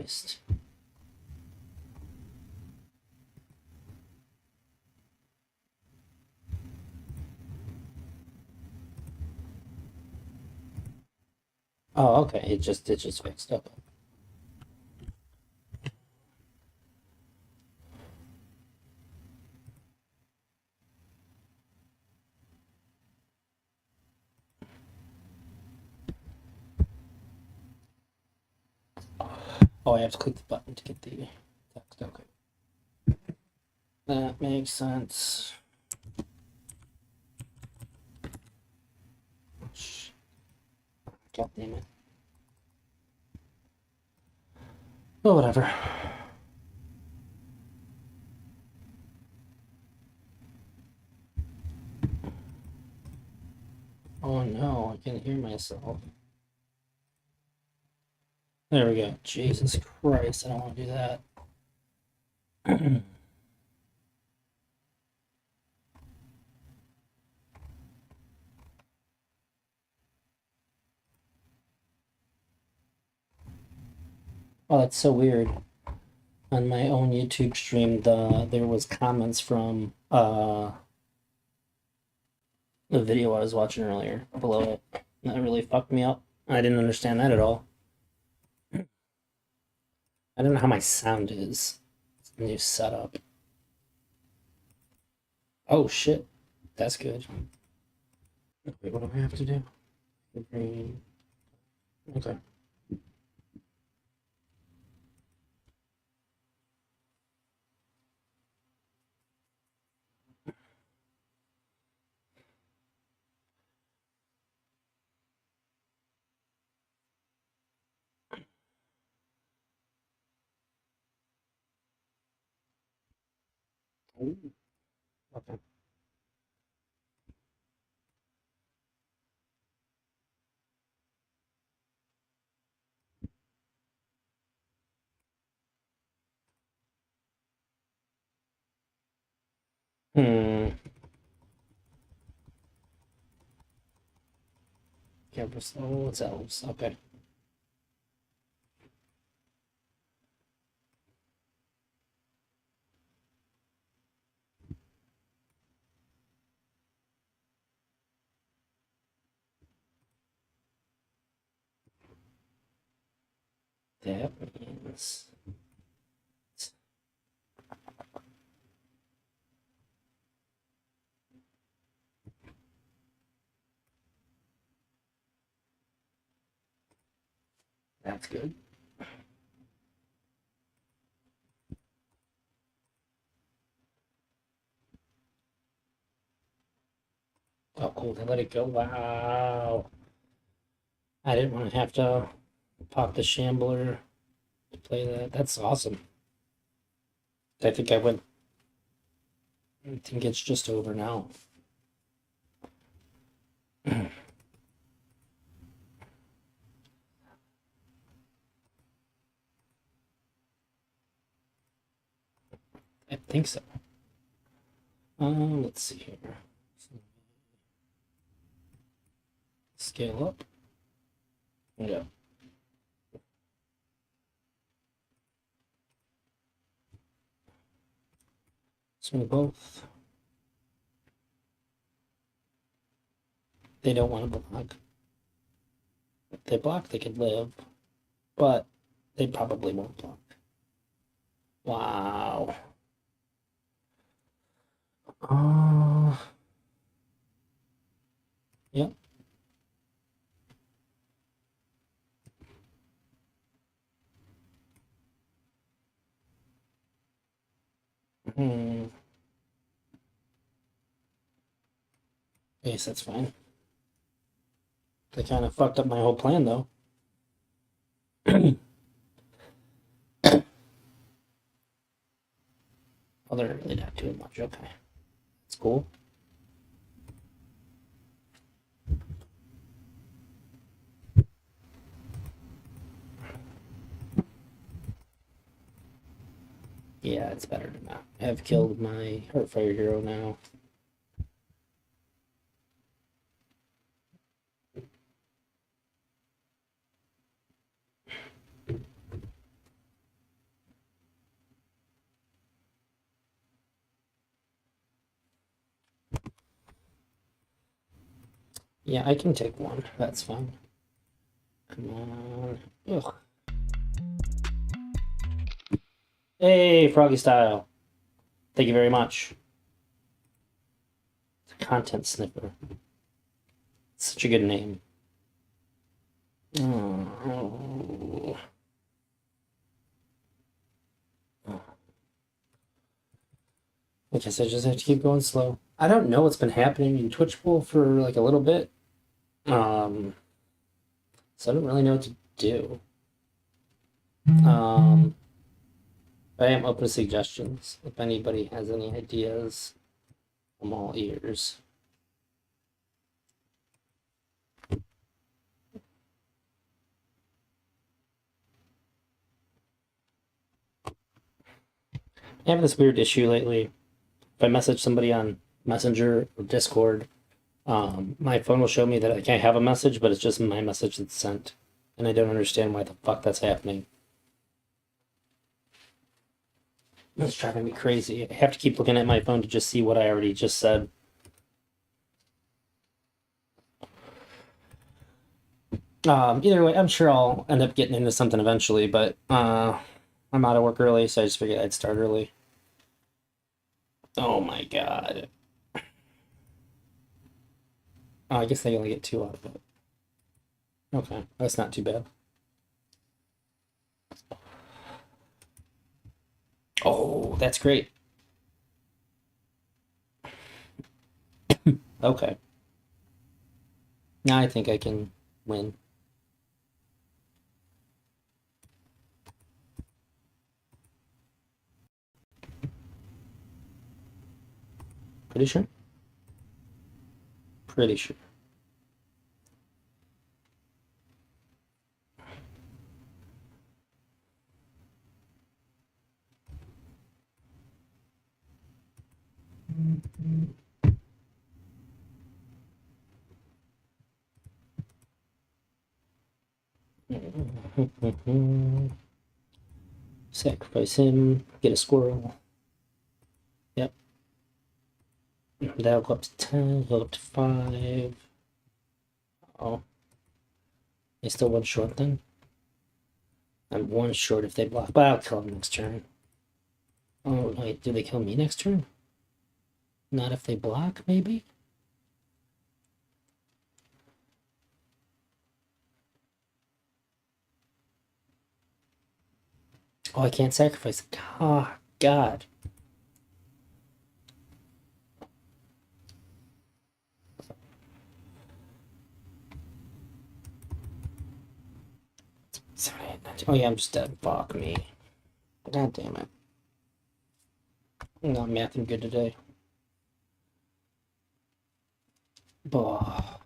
Christ. Oh, okay. It just fixed. Okay. Oh, I have to click the button to get the text. Okay. That makes sense. God damn it. Oh, whatever. Oh no, I can hear myself. There we go. Jesus Christ, I don't want to do that. Oh, that's so weird. On my own YouTube stream, there was comments from the video I was watching earlier below it. That really fucked me up. I didn't understand that at all. I don't know how my sound is. It's a new setup. Oh shit. That's good. Wait, what do I have to do? Okay. Ooh, okay. Hmm. Campus. Oh, it's elves. Okay. That means. That's good. Oh, cool. They let it go. Wow. I didn't want to have to pop the Shambler to play that. That's awesome. I think I went. I think it's just over now. I think so. Let's see here. Scale up. Yeah. Swing both. They don't want to block. If they block, they could live, but they probably won't block. Wow. Uh, yep. Hmm. Yes, that's fine. They kind of fucked up my whole plan, though. Oh, they're really not doing much. Okay. That's cool. Yeah, it's better to not. I've killed my Heartfire hero now. Yeah, I can take one. That's fine. Come on. Ugh. Hey, Froggy Style. Thank you very much. Content Sniffer. Such a good name. Oh. I guess I just have to keep going slow. I don't know what's been happening in Twitch Bowl for like a little bit. So I don't really know what to do. I am open to suggestions. If anybody has any ideas, I'm all ears. I have this weird issue lately. If I message somebody on Messenger or Discord, my phone will show me that I can't have a message, but it's just my message that's sent. And I don't understand why the fuck that's happening. It's driving me crazy. I have to keep looking at my phone to just see what I already just said. Either way, I'm sure I'll end up getting into something eventually, but I'm out of work early, so I just figured I'd start early. Oh my god. Oh, I guess they only get 2 out of it. Okay, that's not too bad. Oh, that's great. Okay. Now I think I can win. Pretty sure? Pretty sure. Sacrifice him, get a squirrel. Yep. That'll go up to 10, go up to 5. Oh. They still 1 short then? I'm 1 short if they block, but I'll kill them next turn. Oh, wait, do they kill me next turn? Not if they block, maybe? Oh, I can't sacrifice. Oh, God. Oh, yeah, I'm just dead. Fuck me. God damn it. I'm not mathing good today. Oh.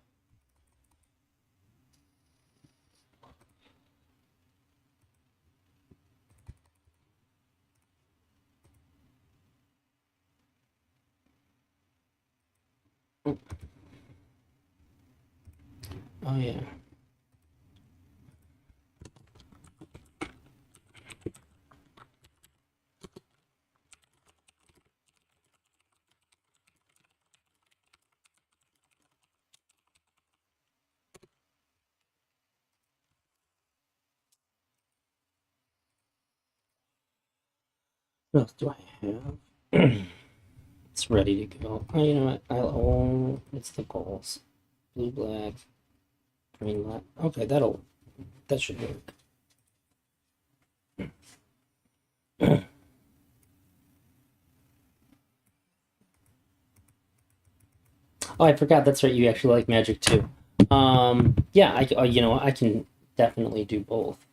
Oh, yeah. What else do I have? It's ready to go. Oh, you know what? It's the goals. Blue, black, green, black. Okay, that should work. Oh, I forgot. That's right. You actually like Magic too. Yeah. You know, I can definitely do both.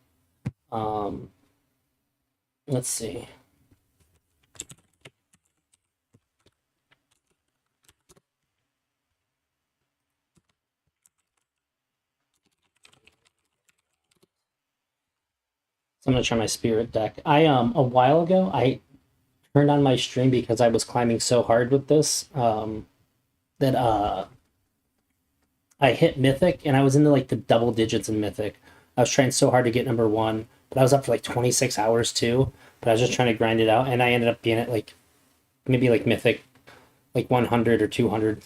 Let's see. So I'm gonna try my Spirit deck. I a while ago I turned on my stream because I was climbing so hard with this that I hit Mythic and I was into like the double digits in Mythic. I was trying so hard to get #1, but I was up for like 26 hours too. But I was just trying to grind it out, and I ended up being at like maybe like Mythic, like 100 or 200,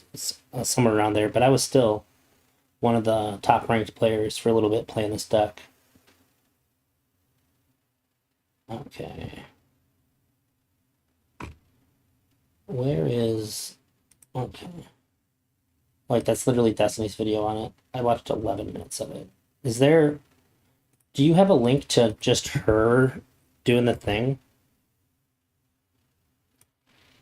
somewhere around there. But I was still one of the top ranked players for a little bit playing this deck. Okay. Where is... Okay. Like, that's literally Destiny's video on it. I watched 11 minutes of it. Is there... Do you have a link to just her doing the thing?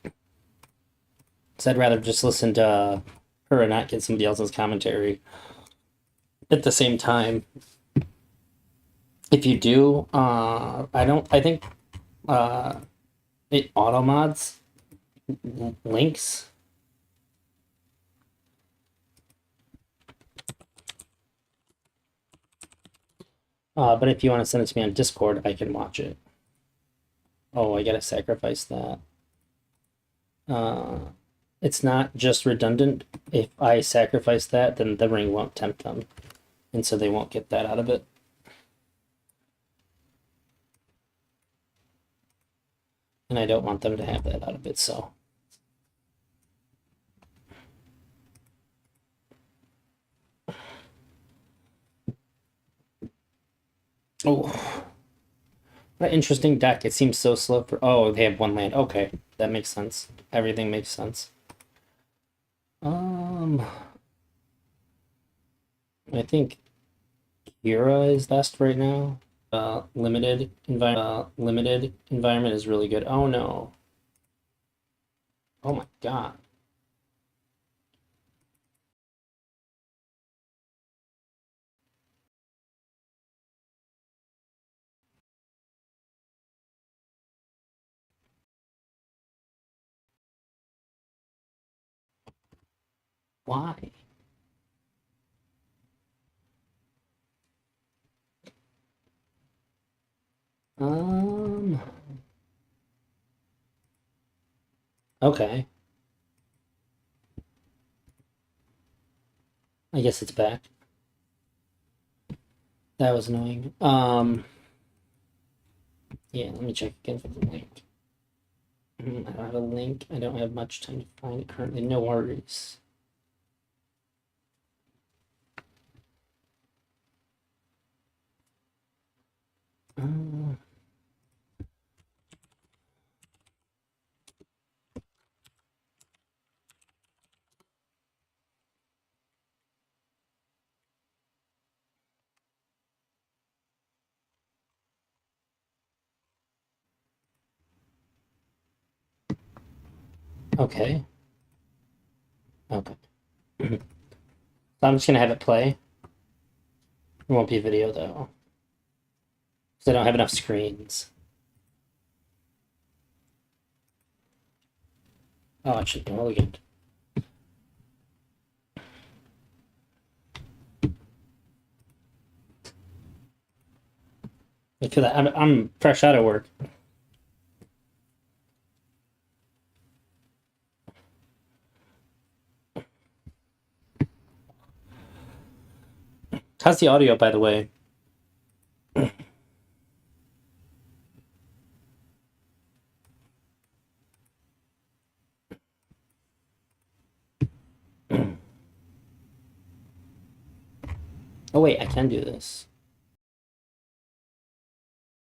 Because I'd rather just listen to her and not get somebody else's commentary at the same time. If you do, I think it auto mods links. But if you want to send it to me on Discord, I can watch it. Oh, I gotta sacrifice that. It's not just redundant. If I sacrifice that, then the ring won't tempt them. And so they won't get that out of it. And I don't want them to have that out of it, so. Oh. What an interesting deck. It seems so slow for... Oh, they have one land. Okay, that makes sense. Everything makes sense. I think Kira is best right now. Limited environment is really good. Oh no. Oh my god. Why? Okay. I guess it's back. That was annoying. Yeah, let me check again for the link. I don't have a link. I don't have much time to find it currently. No worries. Okay. Okay. So I'm just gonna have it play. It won't be a video though. Because I don't have enough screens. Oh, it should be mulliganed. Look at that. I'm fresh out of work. How's the audio, by the way? Oh wait, I can do this.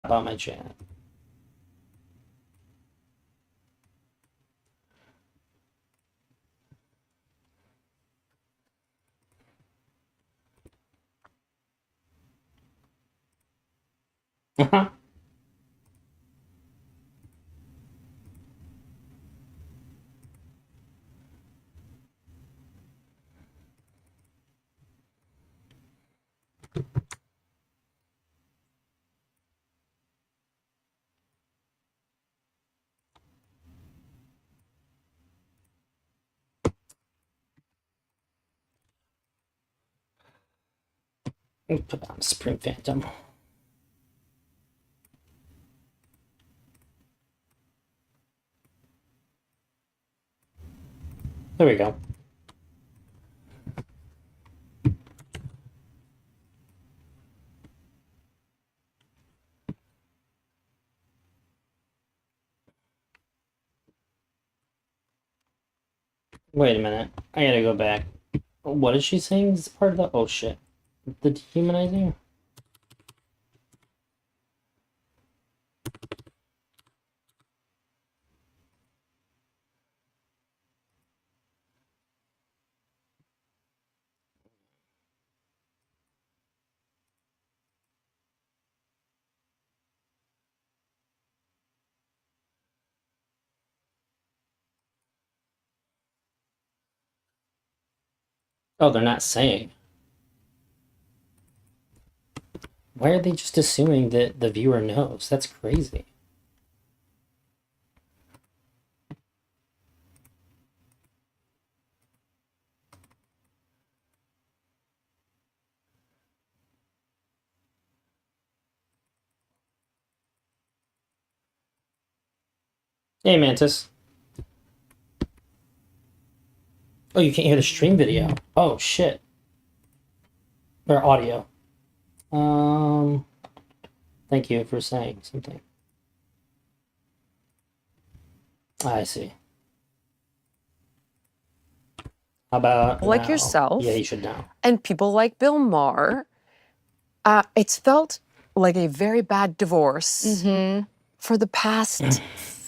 About my chat. Put on Supreme Phantom. There we go. Wait a minute. I gotta go back. What is she saying is part of the? Oh shit, the dehumanizing. Oh, they're not saying. Why are they just assuming that the viewer knows? That's crazy. Hey, Mantis. Oh, you can't hear the stream video. Oh shit. Or audio. Thank you for saying something. I see. How about Like now? yourself. Yeah, you should know. And people like Bill Maher. It's felt like a very bad divorce for the past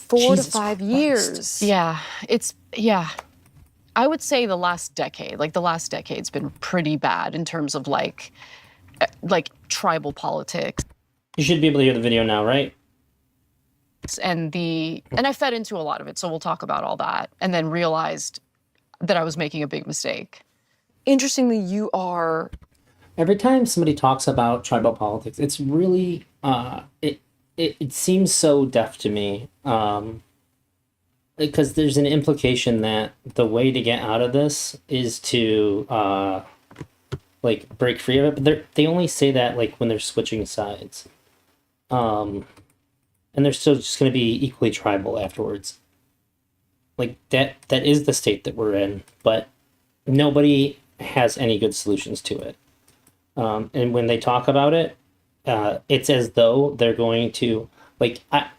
4 Jesus to 5 Christ. years. Yeah, I would say the last decade, like the last decade's been pretty bad in terms of like tribal politics You should be able to hear the video now, right? and I fed into a lot of it, so we'll talk about all that, and then realized that I was making a big mistake. Interestingly, you are Every time somebody talks about tribal politics, it's really it seems so deaf to me. Because there's an implication that the way to get out of this is to like break free of it, but they only say that like when they're switching sides. And they're still just going to be equally tribal afterwards. Like that is the state that we're in, but nobody has any good solutions to it. And when they talk about it, it's as though they're going to like I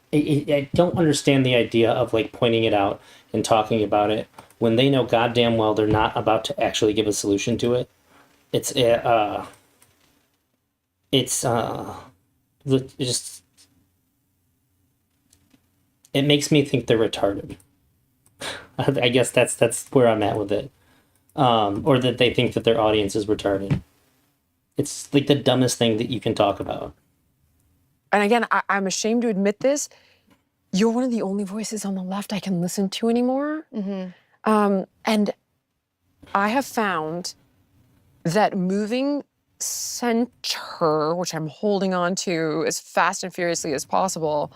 don't understand the idea of like pointing it out and talking about it when they know goddamn well they're not about to actually give a solution to it. It's just it makes me think they're retarded. I guess that's where I'm at with it. Or that they think that their audience is retarded. It's like the dumbest thing that you can talk about. and again, I'm ashamed to admit this, you're one of the only voices on the left I can listen to anymore. And I have found that moving center, which I'm holding on to as fast and furiously as possible,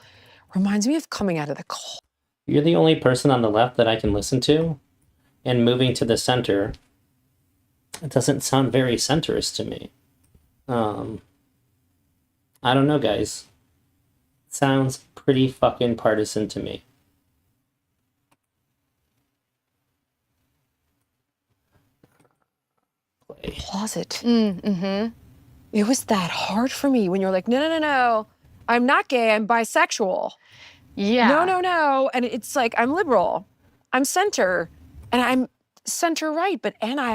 reminds me of coming out of the cold. You're the only person on the left that I can listen to, and moving to the center, it doesn't sound very centrist to me. I don't know, guys. It sounds pretty fucking partisan to me. Play. Closet. It was that hard for me when you're like, no, I'm not gay, I'm bisexual. Yeah. No. And it's like, I'm liberal, I'm center, and I'm center right, but Anna, I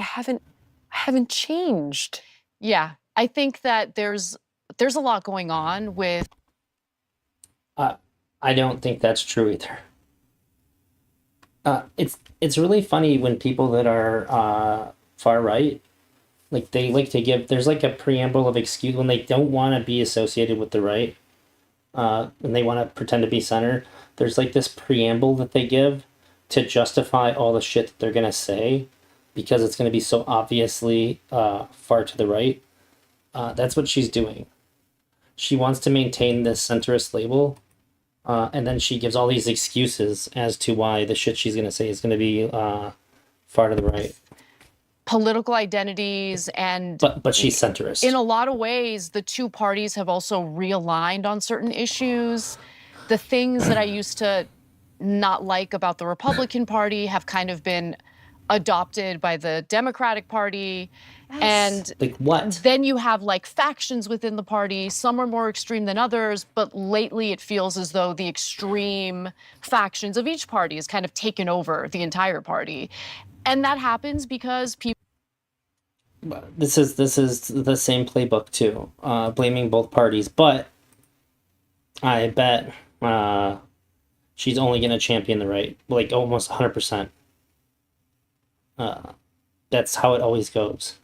haven't changed. Yeah, I think that there's a lot going on with. I don't think that's true either. It's really funny when people that are far right, like they like to give. There's like a preamble of excuse when they don't want to be associated with the right, and they want to pretend to be center. There's like this preamble that they give to justify all the shit that they're gonna say, because it's gonna be so obviously far to the right. That's what she's doing. She wants to maintain this centrist label. And then she gives all these excuses as to why the shit she's going to say is going to be far to the right. Political identities and. But she's centrist. In a lot of ways, the two parties have also realigned on certain issues. The things that I used to not like about the Republican Party have kind of been adopted by the Democratic Party. Yes. And like what? Then you have like factions within the party. Some are more extreme than others, but lately it feels as though the extreme factions of each party has kind of taken over the entire party. And that happens because people. this is the same playbook too, blaming both parties. But I bet she's only gonna champion the right, like almost 100%. That's how it always goes.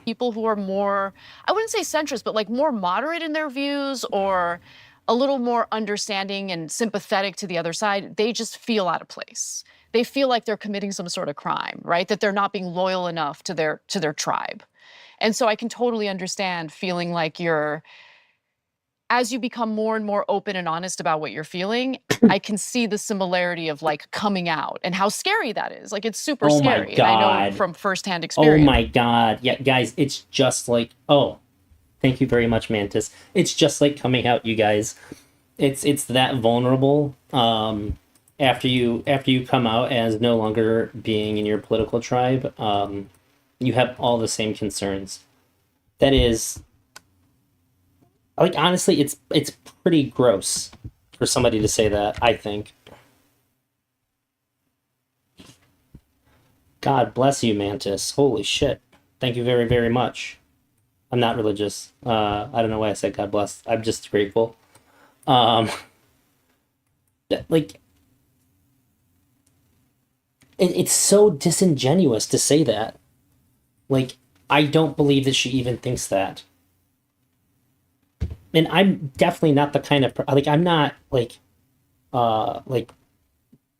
People who are more, I wouldn't say centrist, but like more moderate in their views or a little more understanding and sympathetic to the other side, they just feel out of place. They feel like they're committing some sort of crime, right? That they're not being loyal enough to their tribe. And so I can totally understand feeling like you're, as you become more and more open and honest about what you're feeling, I can see the similarity of like coming out and how scary that is. Like it's super Oh my scary. And I know God. from firsthand Oh experience. my God. Yeah, guys, it's just like, oh, thank you very much, Mantis. It's just like coming out, you guys. It's that vulnerable. After you come out as no longer being in your political tribe, you have all the same concerns. That is, like, honestly, it's pretty gross for somebody to say that, I think. God bless you, Mantis. Holy shit. Thank you very, very much. I'm not religious. I don't know why I said God bless. I'm just grateful. Like, it's so disingenuous to say that. Like, I don't believe that she even thinks that. And I'm definitely not the kind of like, I'm not like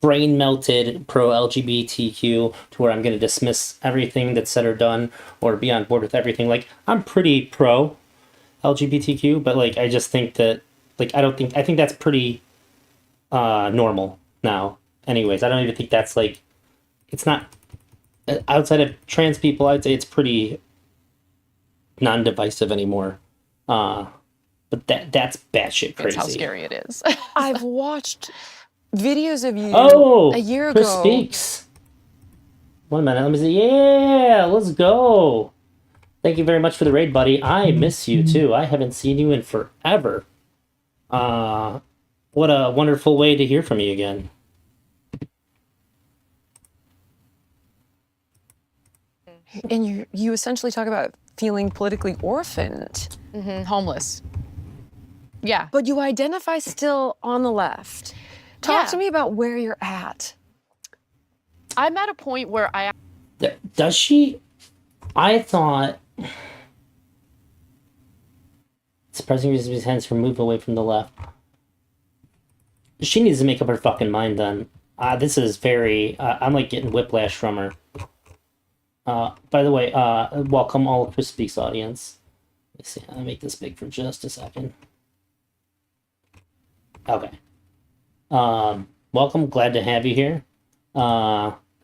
brain melted pro LGBTQ to where I'm going to dismiss everything that's said or done or be on board with everything. Like, I'm pretty pro LGBTQ, but like, I just think that, like, I think that's pretty normal now. Anyways, I don't even think that's like, it's not, outside of trans people, I'd say it's pretty non-divisive anymore. But that's batshit crazy. It's how scary it is. I've watched videos of you Oh, a year Chris ago. Speaks. 1 minute, let me see. Yeah, let's go. Thank you very much for the raid, buddy. I miss you too. I haven't seen you in forever. What a wonderful way to hear from you again. And you essentially talk about feeling politically orphaned. Homeless. Yeah. But you identify still on the left. Talk Yeah. to me about where you're at. I'm at a point where I Does she? I thought. Surprising reason his hands from move away from the left. She needs to make up her fucking mind then. This is very. I'm like getting whiplash from her. By the way, welcome all of Chris Speaks audience. Let's see. I'll make this big for just a second. Okay. Welcome. Glad to have you here.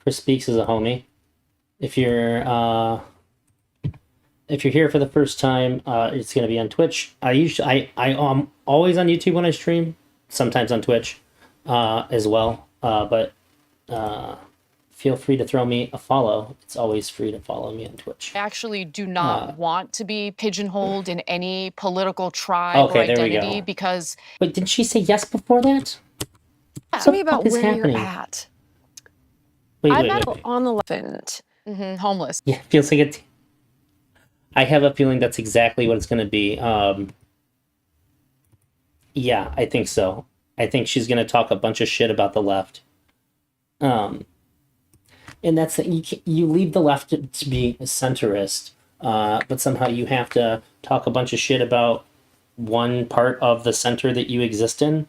Chris Speaks is a homie. If you're here for the first time, it's gonna be on Twitch. I'm always on YouTube when I stream. Sometimes on Twitch, as well. But feel free to throw me a follow. It's always free to follow me on Twitch. actually do not want to be pigeonholed in any political tribe Okay, or there we identity go. because Wait, didn't she say yes before that? Tell me about fuck is where happening? you're at. Wait, I'm wait, at wait, wait. On the left. homeless. Yeah, feels like it. I have a feeling that's exactly what it's going to be. Yeah, I think so. I think she's going to talk a bunch of shit about the left. And that's you leave the left to be a centrist, but somehow you have to talk a bunch of shit about one part of the center that you exist in.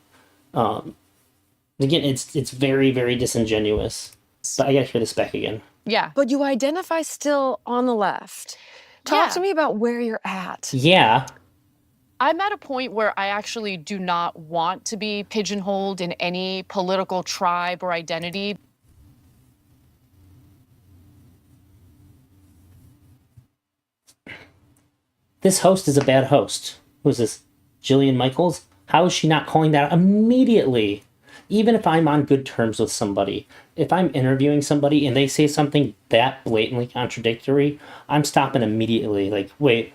Again, it's very, very disingenuous. But I gotta hear this back again. Yeah. But you identify still on the left. Talk Yeah. to me about where you're at. Yeah. I'm at a point where I actually do not want to be pigeonholed in any political tribe or identity. This host is a bad host. Who's this? Jillian Michaels? How is she not calling that out immediately? Even if I'm on good terms with somebody, if I'm interviewing somebody and they say something that blatantly contradictory, I'm stopping immediately. Like, wait,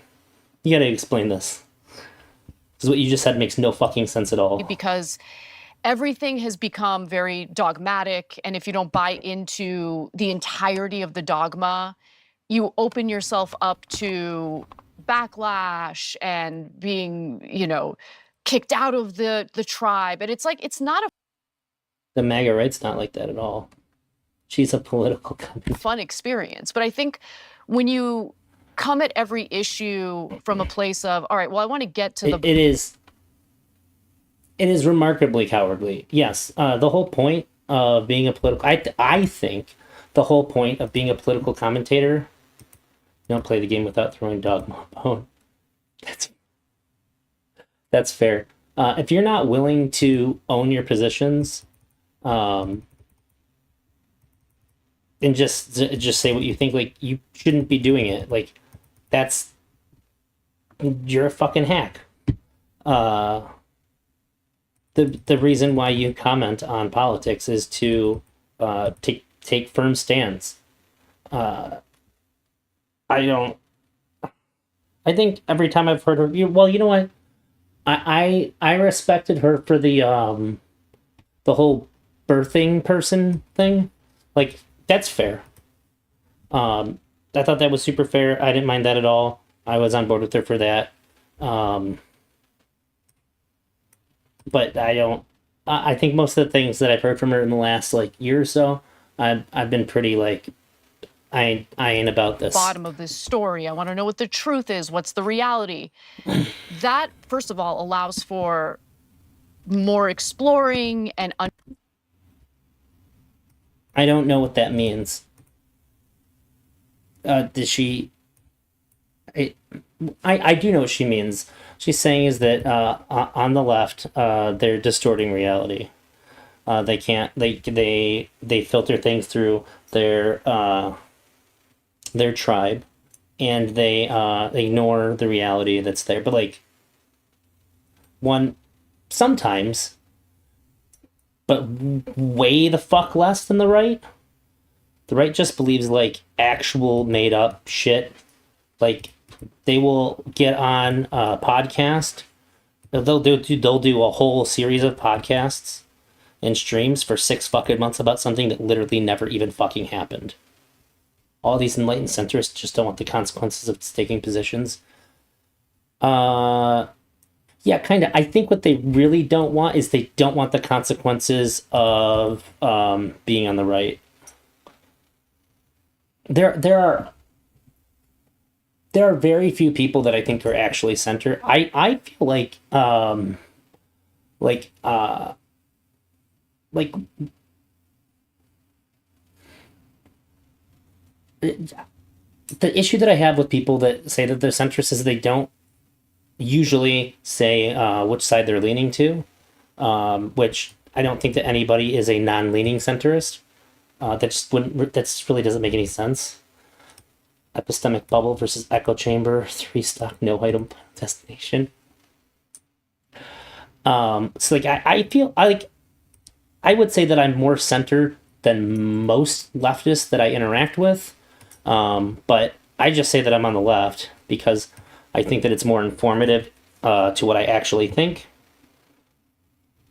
you gotta explain this. Because what you just said makes no fucking sense at all. Because everything has become very dogmatic. And if you don't buy into the entirety of the dogma, you open yourself up to backlash and being, kicked out of the tribe. And it's like, it's not a The MAGA right's not like that at all. She's a political company. fun experience. But I think when you come at every issue from a place of, all right, well, I want to get to It is remarkably cowardly. Yes, the whole point of being a political, I think the whole point of being a political commentator, you don't play the game without throwing dogma a bone. That's fair. If you're not willing to own your positions, and just say what you think, like, you shouldn't be doing it. Like, you're a fucking hack. The reason why you comment on politics is to take firm stands. I think every time I've heard her, well, you know what? I respected her for the whole birthing person thing. Like, that's fair. I thought that was super fair. I didn't mind that at all. I was on board with her for that. But I think most of the things that I've heard from her in the last year or so, I've been pretty I ain't about this. bottom of this story. I want to know what the truth is. What's the reality? That, first of all, allows for more exploring and I don't know what that means. Does she? I do know what she means. She's saying is that on the left, they're distorting reality. They can't. They filter things through their tribe, and they ignore the reality that's there. But sometimes, but way the fuck less than the right. The right just believes actual made up shit. They will get on a podcast. They'll do a whole series of podcasts and streams for 6 fucking months about something that literally never even fucking happened. All these enlightened centrists just don't want the consequences of taking positions. Yeah, kind of. I think what they really don't want is they don't want the consequences of being on the right. There are very few people that I think are actually center. I feel like the issue that I have with people that say that they're centrist is they don't usually say which side they're leaning to, which I don't think that anybody is a non-leaning centrist. That just really doesn't make any sense. Epistemic bubble versus echo chamber, 3 stock, no item destination. So I feel I would say that I'm more centered than most leftists that I interact with. But I just say that I'm on the left because I think that it's more informative to what I actually think.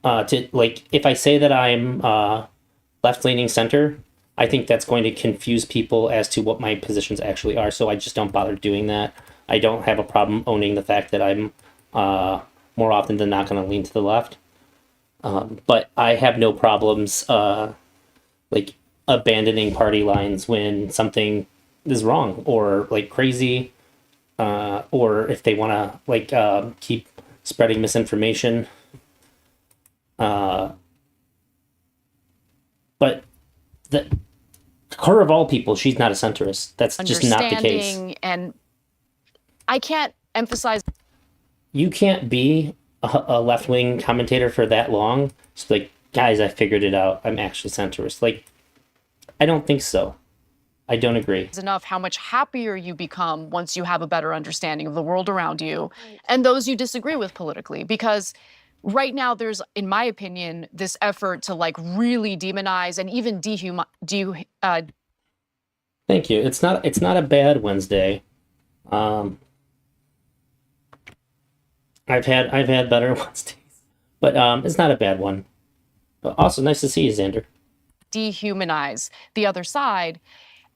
If I say that I'm left-leaning center, I think that's going to confuse people as to what my positions actually are. So I just don't bother doing that. I don't have a problem owning the fact that I'm more often than not going to lean to the left. But I have no problems abandoning party lines when something is wrong or crazy, or if they want to keep spreading misinformation. But her of all people, she's not a centrist. That's just not the case. And I can't emphasize. You can't be a left-wing commentator for that long. It's guys, I figured it out. I'm actually centrist. I don't think so. I don't agree. Enough how much happier you become once you have a better understanding of the world around you and those you disagree with politically. Because right now there's, in my opinion, this effort to really demonize and even Thank you. It's not a bad Wednesday. I've had better Wednesdays, but it's not a bad one. But also, nice to see you, Xander. dehumanize the other side.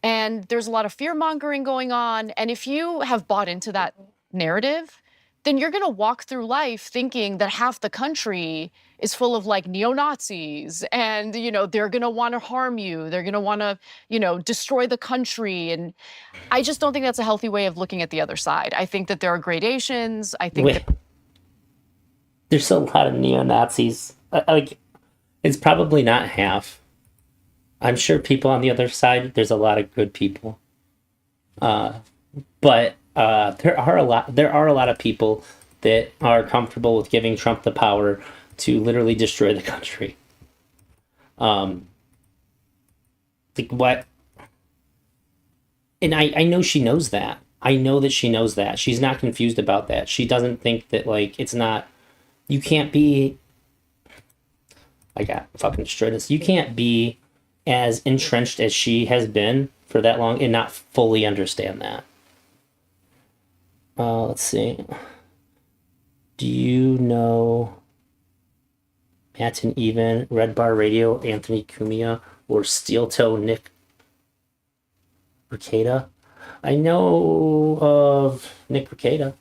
And there's a lot of fear mongering going on. And if you have bought into that narrative, then you're going to walk through life thinking that half the country is full of like neo-Nazis and, they're going to want to harm you. They're going to want to, destroy the country. And I just don't think that's a healthy way of looking at the other side. I think that there are gradations. I think Wait, there's a lot of neo-Nazis. Like, it's probably not half. I'm sure people on the other side, there's a lot of good people. But there are a lot of people that are comfortable with giving Trump the power to literally destroy the country. Like what? And I know she knows that. I know that she knows that. She's not confused about that. She doesn't think that like it's not. You can't be. I got fucking destroyed this. You can't be as entrenched as she has been for that long and not fully understand that. Let's see. Do you know Matt and Even, Red Bar Radio, Anthony Cumia, or Steel Toe Nick Rekieta? I know of Nick Rekieta.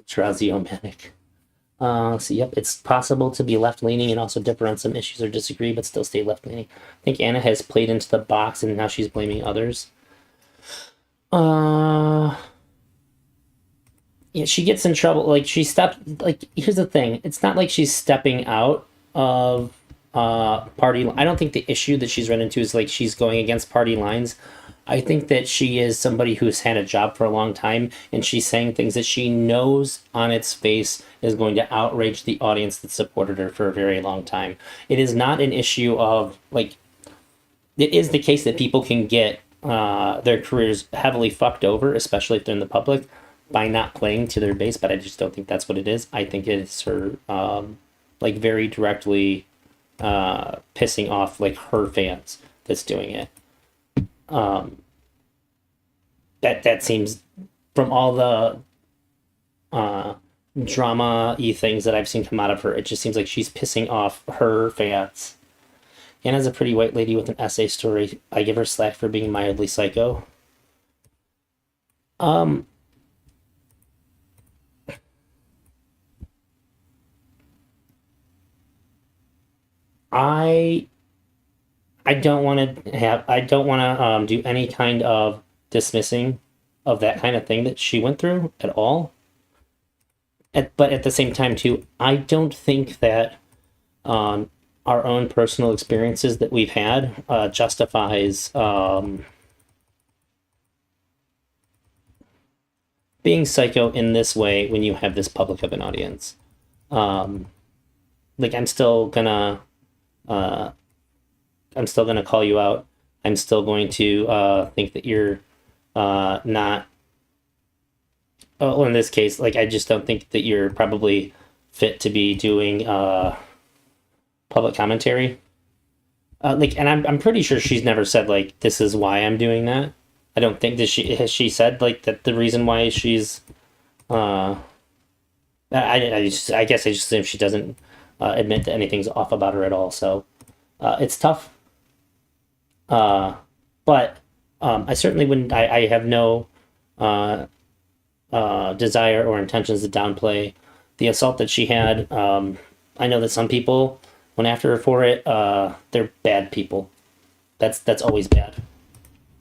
Trazio Manic. So yep, it's possible to be left-leaning and also differ on some issues or disagree, but still stay left-leaning. I think Anna has played into the box and now she's blaming others. Yeah, she gets in trouble. Like here's the thing. It's not like she's stepping out of party. I don't think the issue that she's run into is like she's going against party lines. I think that she is somebody who's had a job for a long time and she's saying things that she knows on its face is going to outrage the audience that supported her for a very long time. It is not an issue of like, it is the case that people can get their careers heavily fucked over, especially if they're in the public, by not playing to their base, but I just don't think that's what it is. I think it's her like very directly pissing off like her fans that's doing it. That seems from all the drama-y things that I've seen come out of her, it just seems like she's pissing off her fans. Anna's a pretty white lady with an essay story. I give her slack for being mildly psycho. I don't want to do any kind of dismissing of that kind of thing that she went through at all. But at the same time too, I don't think that our own personal experiences that we've had justifies being psycho in this way when you have this public of an audience. Like I'm still gonna call you out. I'm still going to think that you're not. Oh, in this case, like I just don't think that you're probably fit to be doing public commentary. And I'm pretty sure she's never said like this is why I'm doing that. I don't think that has she said like that the reason why she's. I guess I just assume she doesn't admit that anything's off about her at all. So it's tough. But I certainly wouldn't. I have no desire or intentions to downplay the assault that she had. I know that some people went after her for it. They're bad people. That's always bad.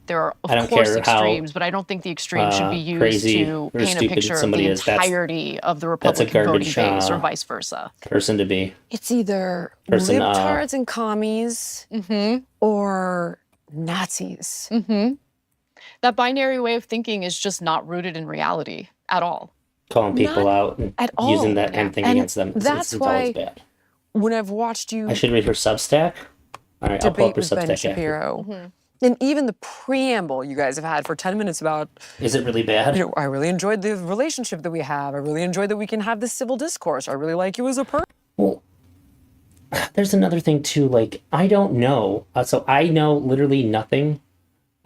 There are, I don't of course, care how, extremes, but I don't think the extremes should be used crazy to or paint a stupid picture of somebody the is. That's- entirety of the that's a Republican voting garbage, base or vice versa. Person to be. It's either Person, libtards and commies or Nazis. That binary way of thinking is just not rooted in reality at all. Calling people Not out and at all. using that kind of thing And against them. that's It's always why- bad. When I've watched you I should read her Substack. All right, I'll pull up debate her with Ben Substack after. Shapiro, and even the preamble you guys have had for 10 minutes about, Is it really bad? I really enjoyed the relationship that we have. I really enjoyed that we can have this civil discourse. I really like you as a person. Well, there's another thing too. Like, I don't know. So I know literally nothing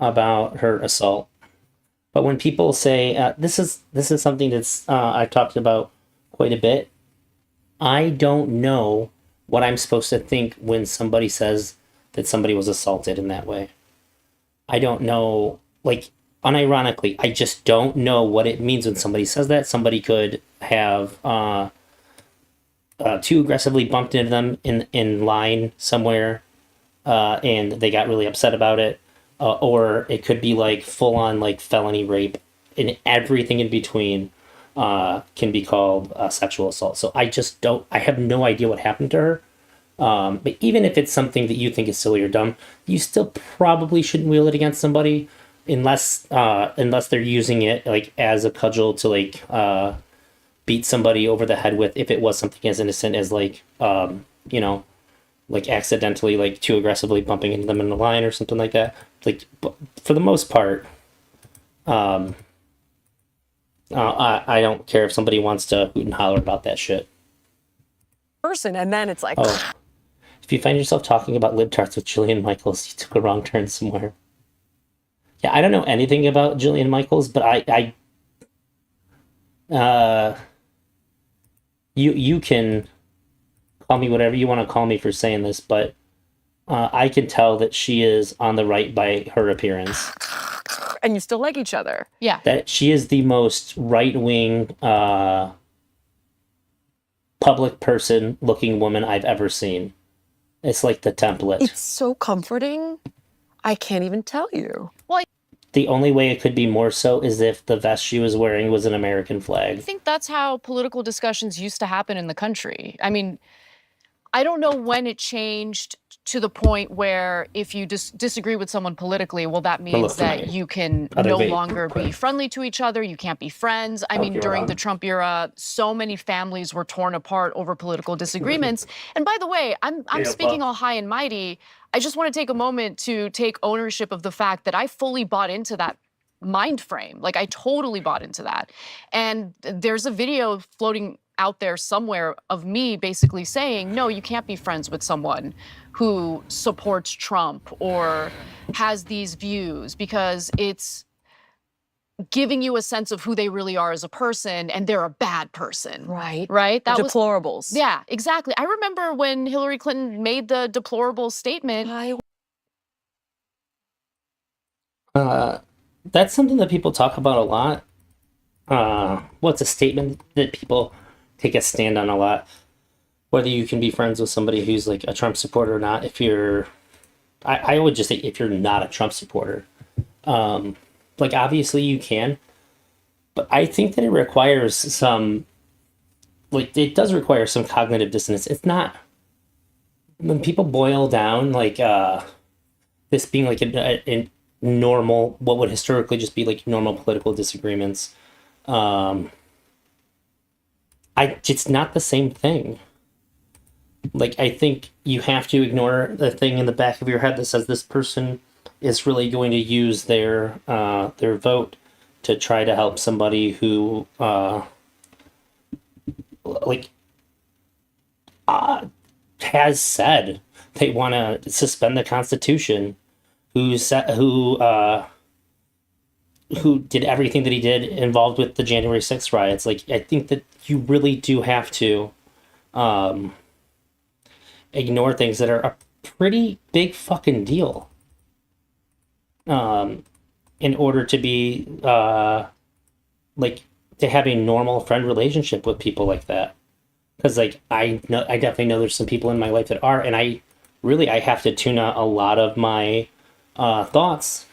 about her assault. But when people say this is something that's I've talked about quite a bit. I don't know what I'm supposed to think when somebody says that somebody was assaulted in that way. I don't know, like, unironically, I just don't know what it means when somebody says that. Somebody could have too aggressively bumped into them in line somewhere, and they got really upset about it. Or it could be like full on like felony rape, and everything in between can be called sexual assault. So I have no idea what happened to her. But even if it's something that you think is silly or dumb, you still probably shouldn't wield it against somebody unless they're using it like as a cudgel to like beat somebody over the head with, if it was something as innocent as like like accidentally like too aggressively bumping into them in the line or something like that. Like, for the most part, I don't care if somebody wants to hoot and holler about that shit. Person, and then it's like, Oh, if you find yourself talking about libtards with Jillian Michaels, you took a wrong turn somewhere. Yeah, I don't know anything about Jillian Michaels, but you can call me whatever you want to call me for saying this, but I can tell that she is on the right by her appearance. and you still like each other. Yeah. That she is the most right-wing public person looking woman I've ever seen. It's like the template. It's so comforting. I can't even tell you. Well, The only way it could be more so is if the vest she was wearing was an American flag. I think that's how political discussions used to happen in the country. I mean, I don't know when it changed to the point where if you disagree with someone politically, well, that means that you can no longer be friendly to each other. You can't be friends. I mean, during the Trump era, so many families were torn apart over political disagreements. And by the way, I'm speaking all high and mighty. I just want to take a moment to take ownership of the fact that I fully bought into that mind frame. Like, I totally bought into that. And there's a video floating out there somewhere of me basically saying, no, you can't be friends with someone who supports Trump or has these views, because it's giving you a sense of who they really are as a person, and they're a bad person. Right. Right? That was Deplorables. Yeah, exactly. I remember when Hillary Clinton made the deplorable statement. That's something that people talk about a lot. What's a statement that people take a stand on a lot? Whether you can be friends with somebody who's like a Trump supporter or not. If you're, I would just say if you're not a Trump supporter, like obviously you can, but I think that it requires some, like it does require some cognitive dissonance. It's not, when people boil down like this being like a normal, what would historically just be like normal political disagreements. It's not the same thing. Like, I think you have to ignore the thing in the back of your head that says this person is really going to use their vote to try to help somebody who has said they want to suspend the Constitution, who did everything that he did involved with the January 6th riots. Like, I think that you really do have to ignore things that are a pretty big fucking deal in order to be like to have a normal friend relationship with people like that. Because like I definitely know there's some people in my life that are, and I have to tune out a lot of my thoughts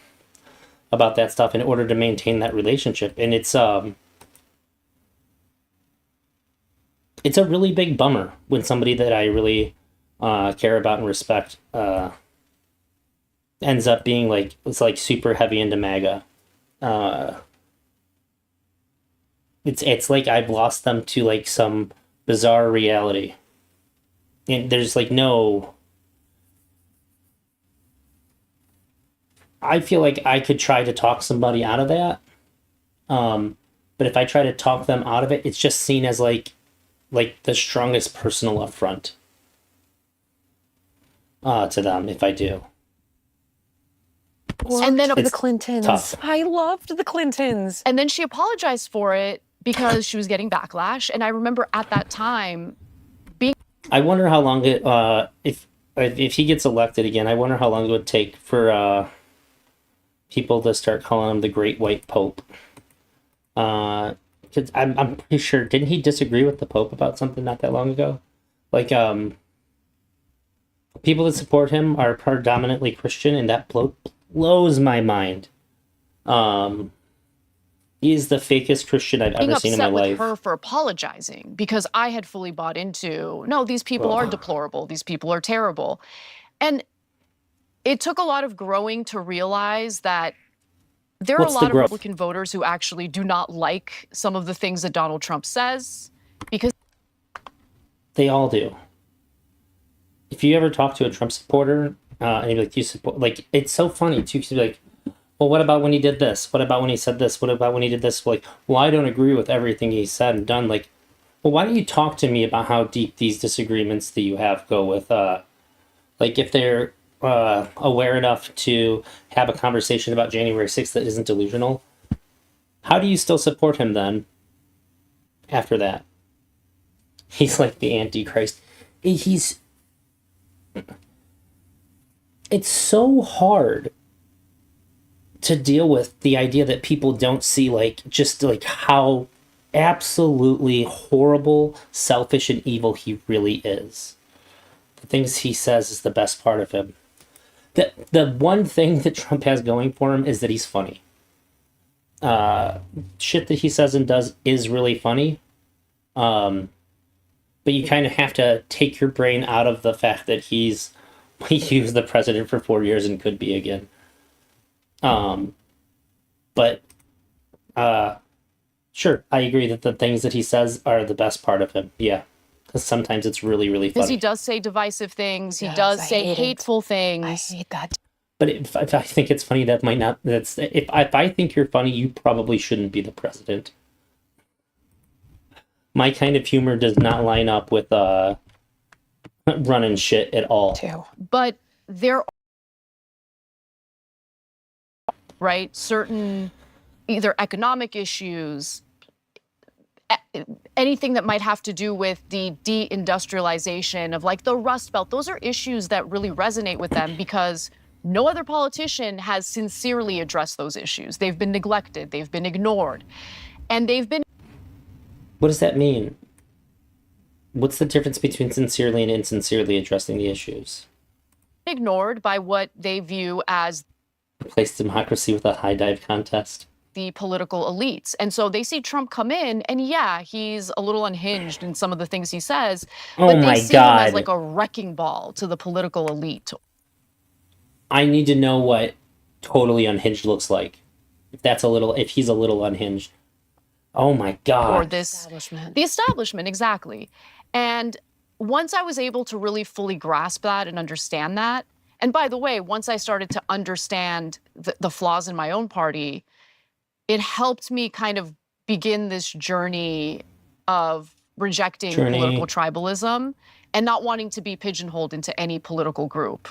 about that stuff in order to maintain that relationship. And it's a really big bummer when somebody that I really care about and respect ends up being like, it's like super heavy into MAGA. It's like I've lost them to like some bizarre reality, and there's like no, I feel like I could try to talk somebody out of that, but if I try to talk them out of it, it's just seen as like the strongest personal affront to them if I do. And then The Clintons. tough. I loved the Clintons. And then she apologized for it because she was getting backlash. And I remember at that time I wonder how long it if he gets elected again. I wonder how long it would take for people to start calling him the Great White Pope. Because I'm pretty sure, didn't he disagree with the Pope about something not that long ago? Like people that support him are predominantly Christian, and that blows my mind. He's the fakest Christian I've being ever seen in my upset with life. her for apologizing because I had fully bought into, no, these people are deplorable. These people are terrible. And it took a lot of growing to realize that there are What's a the lot of growth? Republican voters who actually do not like some of the things that Donald Trump says because They all do. If you ever talk to a Trump supporter, and you're like, you support, like, it's so funny too, 'cause you're like, well, what about when he did this? What about when he said this? What about when he did this? Like, well, I don't agree with everything he said and done. Like, well, why don't you talk to me about how deep these disagreements that you have go with, like, if they're aware enough to have a conversation about January 6th that isn't delusional, how do you still support him then after that? He's like the Antichrist. He's. It's so hard to deal with the idea that people don't see, like, just like how absolutely horrible, selfish, and evil he really is. The things he says is the best part of him. The one thing that Trump has going for him is that he's funny. Shit that he says and does is really funny. But you kind of have to take your brain out of the fact that he was the president for 4 years and could be again. But sure, I agree that the things that he says are the best part of him. Yeah, because sometimes it's really, really he funny. does say divisive things. He Yes, does I say hate it. hateful I things. hate that. But if I think it's funny, that might not. That's if I think you're funny, you probably shouldn't be the president. My kind of humor does not line up with running shit at all. Too. But there are, right, certain either economic issues, anything that might have to do with the deindustrialization of like the Rust Belt. Those are issues that really resonate with them because no other politician has sincerely addressed those issues. They've been neglected, they've been ignored, and they've been What does that mean? What's the difference between sincerely and insincerely addressing the issues? ignored by what they view as Replace democracy with a high dive contest. the political elites. And so they see Trump come in, and yeah, he's a little unhinged in some of the things he says, Oh but my they see him as God. like a wrecking ball to the political elite. I need to know what totally unhinged looks like. If he's a little unhinged. Oh my Or God. this, Establishment. the establishment, exactly. And once I was able to really fully grasp that and understand that, and by the way, once I started to understand the flaws in my own party, it helped me kind of begin this journey of rejecting political tribalism and not wanting to be pigeonholed into any political group.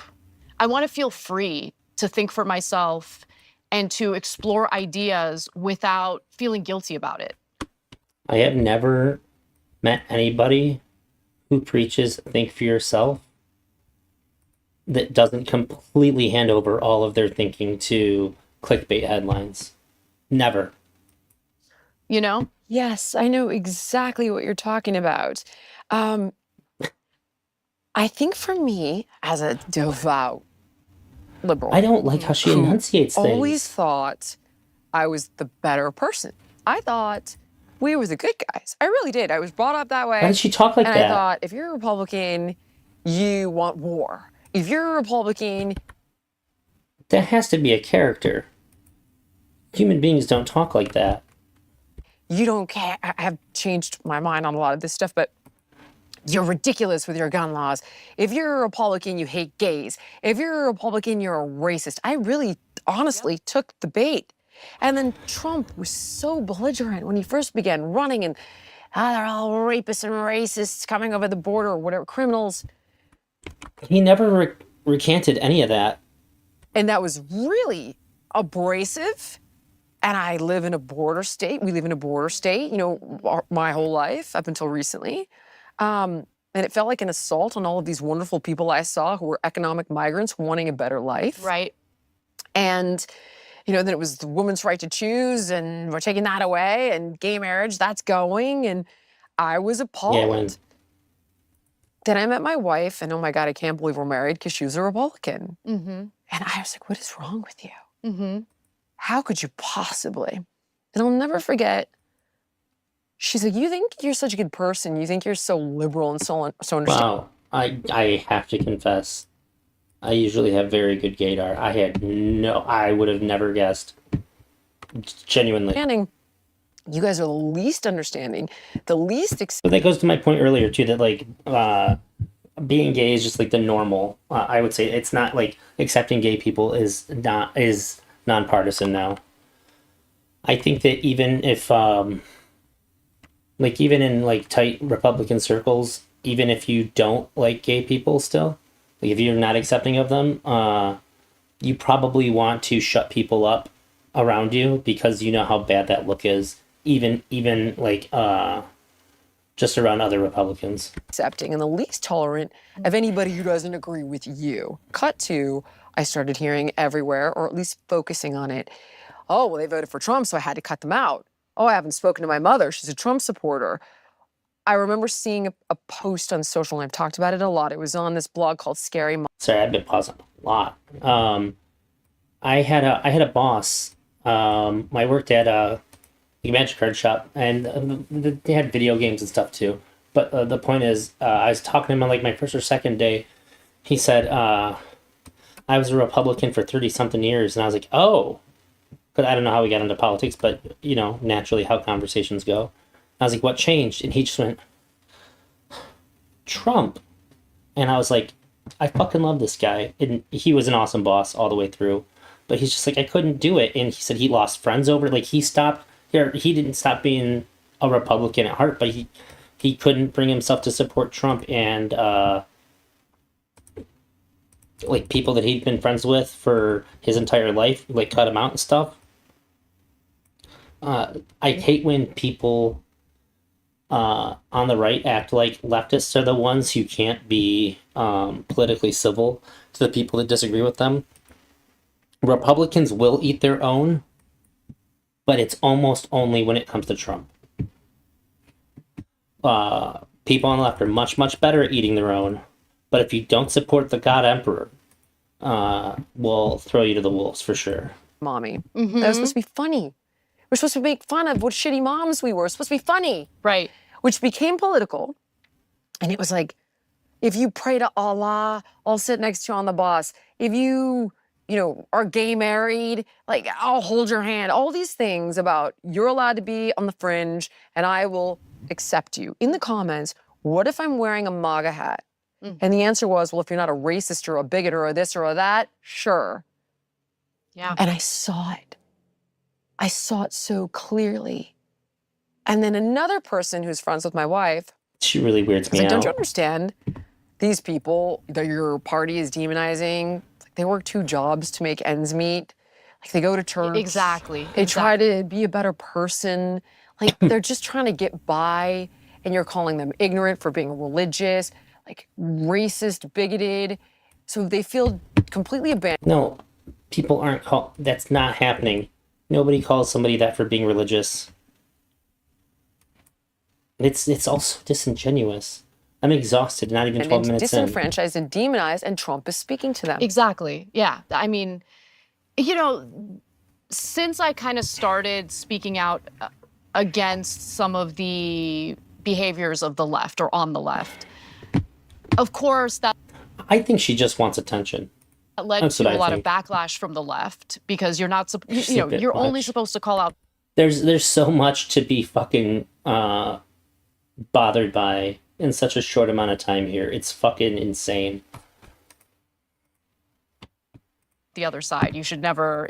I want to feel free to think for myself and to explore ideas without feeling guilty about it. I have never met anybody who preaches think for yourself that doesn't completely hand over all of their thinking to clickbait headlines. Never. You know? Yes, I know exactly what you're talking about. I think for me, as a devout liberal, I don't like how she who enunciates things. always thought I was the better person. I thought we were the good guys. I really did. I was brought up that way. Why does she talk like and that? I thought, if you're a Republican, you want war. If you're a Republican, That has to be a character. Human beings don't talk like that. you don't care. I have changed my mind on a lot of this stuff, but you're ridiculous with your gun laws. If you're a Republican, you hate gays. If you're a Republican, you're a racist. I really, honestly took the bait. And then Trump was so belligerent when he first began running and they're all rapists and racists coming over the border or whatever, criminals. He never recanted any of that. And that was really abrasive. And I live in a border state. We live in a border state, my whole life up until recently. And And it felt like an assault on all of these wonderful people I saw who were economic migrants wanting a better life. Right. And, then it was the woman's right to choose, and we're taking that away, and gay marriage, that's going. And I was appalled. Yeah, when Then I met my wife, and oh my God, I can't believe we're married because she was a Republican. Mm-hmm. And I was like, what is wrong with you? Mm-hmm. How could you possibly? And I'll never forget, she's like, you think you're such a good person. You think you're so liberal and so understanding. wow, I have to confess, I usually have very good gaydar. I would have never guessed. Genuinely. You guys are the least understanding, the least But that goes to my point earlier too, that like being gay is just like the normal. I would say it's not like accepting gay people is nonpartisan now. I think that even if like even in like tight Republican circles, even if you don't like gay people still, like if you're not accepting of them, you probably want to shut people up around you because you know how bad that look is. Even like just around other Republicans. accepting and the least tolerant of anybody who doesn't agree with you. Cut to, I started hearing everywhere, or at least focusing on it. Oh, well, they voted for Trump, so I had to cut them out. Oh, I haven't spoken to my mother. She's a Trump supporter. I remember seeing a post on social, and I've talked about it a lot. It was on this blog called Scary Mom. Sorry, I've been pausing a lot. I had a boss. I worked at a magic card shop, and they had video games and stuff too. But the point is, I was talking to him on like my first or second day. He said, I was a Republican for 30-something years. And I was like, oh. But I don't know how we got into politics, but, naturally how conversations go. I was like, what changed? And he just went, Trump. And I was like, I fucking love this guy. And he was an awesome boss all the way through. But he's just like, I couldn't do it. And he said he lost friends over it. Like, he didn't stop being a Republican at heart, but he couldn't bring himself to support Trump, and like people that he'd been friends with for his entire life, like cut him out and stuff. I hate when people on the right act like leftists are the ones who can't be politically civil to the people that disagree with them. Republicans will eat their own, but it's almost only when it comes to Trump. People on the left are much, much better at eating their own, but if you don't support the God Emperor, we'll throw you to the wolves for sure. Mommy. That was supposed to be funny. We're supposed to make fun of what shitty moms we were. It's supposed to be funny. Right. Which became political. And it was like, if you pray to Allah, I'll sit next to you on the bus. If you are gay married, like, I'll hold your hand. All these things about you're allowed to be on the fringe and I will accept you. In the comments, what if I'm wearing a MAGA hat? And the answer was, well, if you're not a racist or a bigot or a this or a that, sure. Yeah. And I saw it. I saw it so clearly. And then another person who's friends with my wife, She really weirds me like, out. don't you understand? These people that your party is demonizing, like, they work 2 jobs to make ends meet. Like, they go to church. Exactly. They try to be a better person. Like, they're just trying to get by, and you're calling them ignorant for being religious, like racist, bigoted. So they feel completely abandoned. No, people aren't called. That's not happening. Nobody calls somebody that for being religious. It's also disingenuous. I'm exhausted. Not even 12 minutes in. Disenfranchised and demonized, and Trump is speaking to them. Exactly. Yeah. I mean, since I kind of started speaking out against some of the behaviors of the left or on the left, of course, that I think she just wants attention. led That's to what a I lot think. of backlash from the left because you're not, Just a bit you're only much. supposed to call out. There's so much to be fucking bothered by in such a short amount of time here. It's fucking insane. The other side. You should never,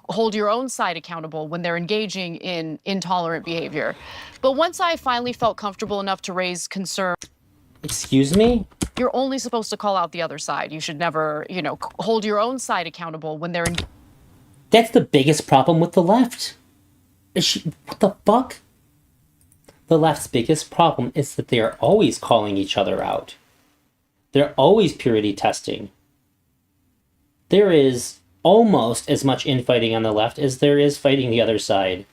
hold your own side accountable when they're engaging in intolerant behavior. But once I finally felt comfortable enough to raise concern, Excuse me? you're only supposed to call out the other side. You should never, hold your own side accountable when they're That's the biggest problem with the left. What the fuck? the left's biggest problem is that they are always calling each other out. They're always purity testing. There is almost as much infighting on the left as there is fighting the other side.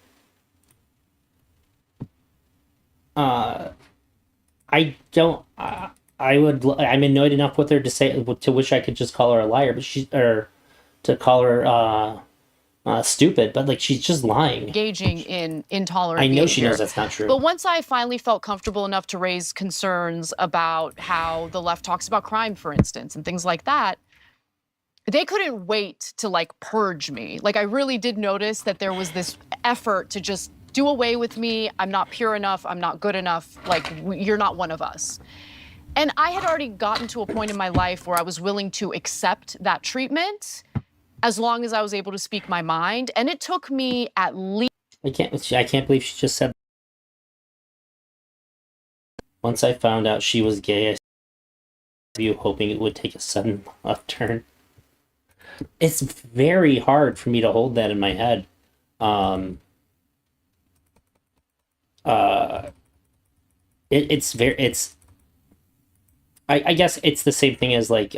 I don't. I'm annoyed enough with her to say to wish I could just call her a liar, but to call her stupid. But like she's just lying. Engaging in intolerant I know she behavior. knows that's not true. But once I finally felt comfortable enough to raise concerns about how the left talks about crime, for instance, and things like that, they couldn't wait to like purge me. Like I really did notice that there was this effort to just do away with me. I'm not pure enough. I'm not good enough. Like you're not one of us. And I had already gotten to a point in my life where I was willing to accept that treatment as long as I was able to speak my mind. And it took me at least. I can't believe she just said. Once I found out she was gay, I was hoping it would take a sudden left turn. It's very hard for me to hold that in my head. I guess it's the same thing as like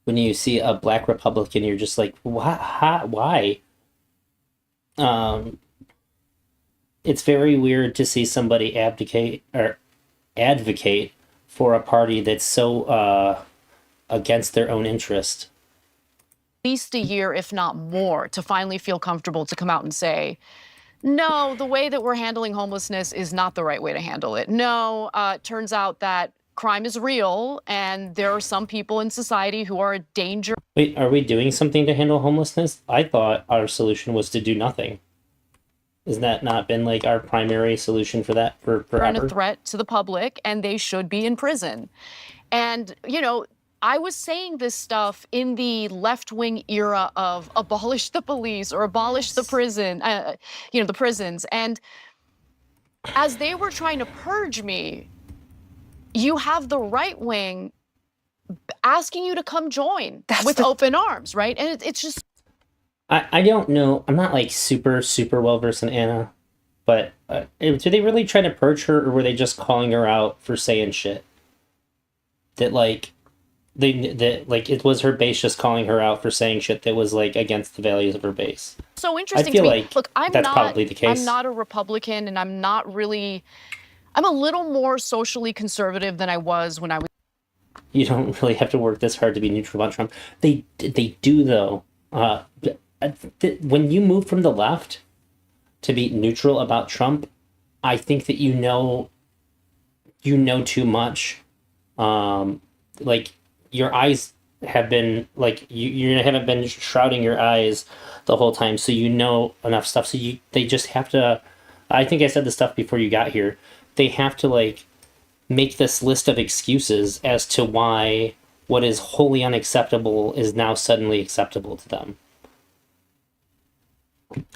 when you see a black Republican, you're just like, why? It's very weird to see somebody advocate for a party that's so against their own interest. At least a year, if not more, to finally feel comfortable to come out and say, no, the way that we're handling homelessness is not the right way to handle it. No, it turns out that crime is real and there are some people in society who are a danger. Wait, are we doing something to handle homelessness? I thought our solution was to do nothing. Has that not been like our primary solution for that for forever? And a threat to the public, and they should be in prison. And, you know, I was saying this stuff in the left-wing era of abolish the police or abolish the prison, the prisons. And as they were trying to purge me, you have the right wing asking you to come join with open arms, right? And it's just. I don't know. I'm not like super well versed in Anna, but did they really try to purge her, or were they just calling her out for saying shit? That like. It was her base just calling her out for saying shit that was like against the values of her base. So interesting I feel to me. like Look, that's probably the case. I'm not a Republican, and I'm a little more socially conservative than I was when I was. You don't really have to work this hard to be neutral about Trump. They do though. When you move from the left to be neutral about Trump, I think that you know too much. Like. Your eyes have been like you haven't been shrouding your eyes the whole time, so you know enough stuff. So they just have to. I think I said this stuff before you got here. They have to like make this list of excuses as to why what is wholly unacceptable is now suddenly acceptable to them,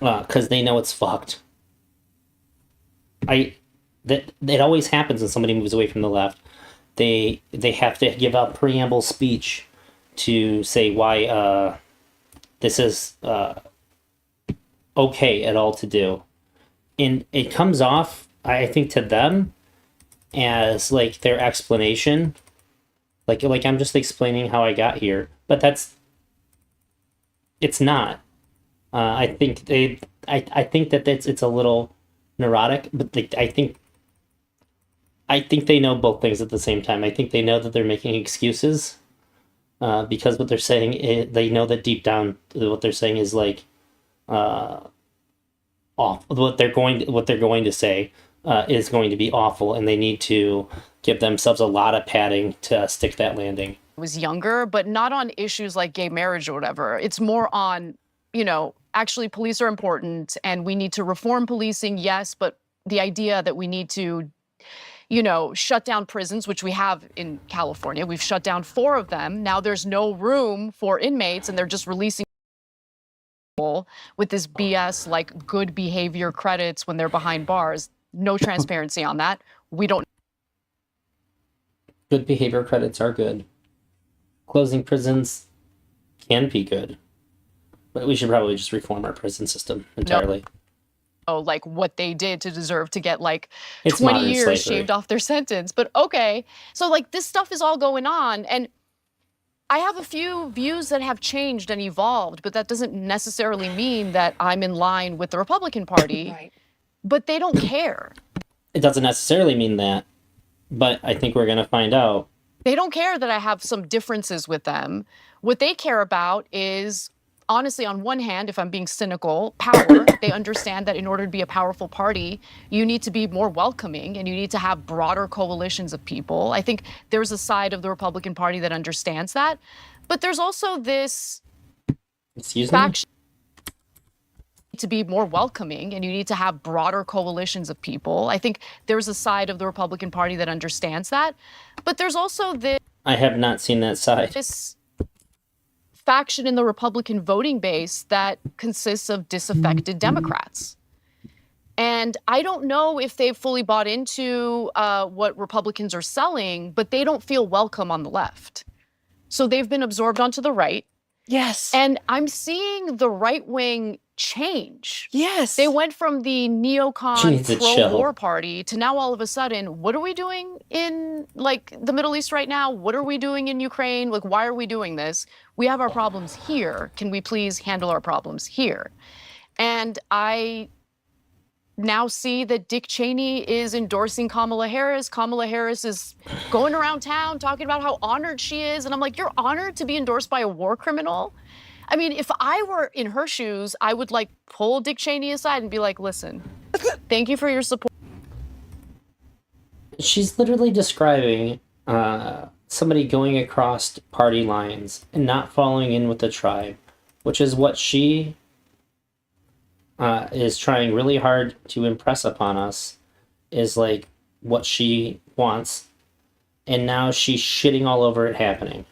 because they know it's fucked. It always happens when somebody moves away from the left. They have to give a preamble speech to say why this is okay at all to do. And it comes off, I think, to them as like their explanation. Like I'm just explaining how I got here. But it's not. I think that it's a little neurotic, but I think they know both things at the same time. I think they know that they're making excuses because what they're saying, they know that deep down what they're saying is like off. What they're going to say is going to be awful, and they need to give themselves a lot of padding to stick that landing. I was younger, but not on issues like gay marriage or whatever. It's more on, actually police are important and we need to reform policing, yes, but the idea that we need to shut down prisons, which we have in California. We've shut down 4 of them. Now there's no room for inmates, and they're just releasing people with this BS like good behavior credits when they're behind bars. No transparency on that. We don't. Good behavior credits are good. Closing prisons can be good. But we should probably just reform our prison system entirely. like what they did to deserve to get like It's 20 modern years slavery. shaved off their sentence. But okay. So like this stuff is all going on, and I have a few views that have changed and evolved, but that doesn't necessarily mean that I'm in line with the Republican Party. Right. But they don't care. It doesn't necessarily mean that, but I think we're going to find out. They don't care that I have some differences with them. What they care about is, honestly, on one hand, if I'm being cynical, power. They understand that in order to be a powerful party, you need to be more welcoming and you need to have broader coalitions of people. I think there's a side of the Republican Party that understands that. But there's also this Excuse me? faction to be more welcoming and you need to have broader coalitions of people. I think there's a side of the Republican Party that understands that. But there's also I have not seen that side. this faction in the Republican voting base that consists of disaffected Democrats. And I don't know if they've fully bought into what Republicans are selling, but they don't feel welcome on the left. So they've been absorbed onto the right. Yes. And I'm seeing the right wing change. Yes. They went from the She neocon needs to chill. pro-war party to now all of a sudden, what are we doing in like the Middle East right now? What are we doing in Ukraine? Like, why are we doing this? We have our problems here. Can we please handle our problems here? And I now see that Dick Cheney is endorsing Kamala Harris. Kamala Harris is going around town talking about how honored she is. And I'm like, you're honored to be endorsed by a war criminal? I mean, if I were in her shoes, I would like pull Dick Cheney aside and be like, listen, thank you for your support. She's literally describing somebody going across party lines and not following in with the tribe, which is what she is trying really hard to impress upon us, is like what she wants, and now she's shitting all over it happening.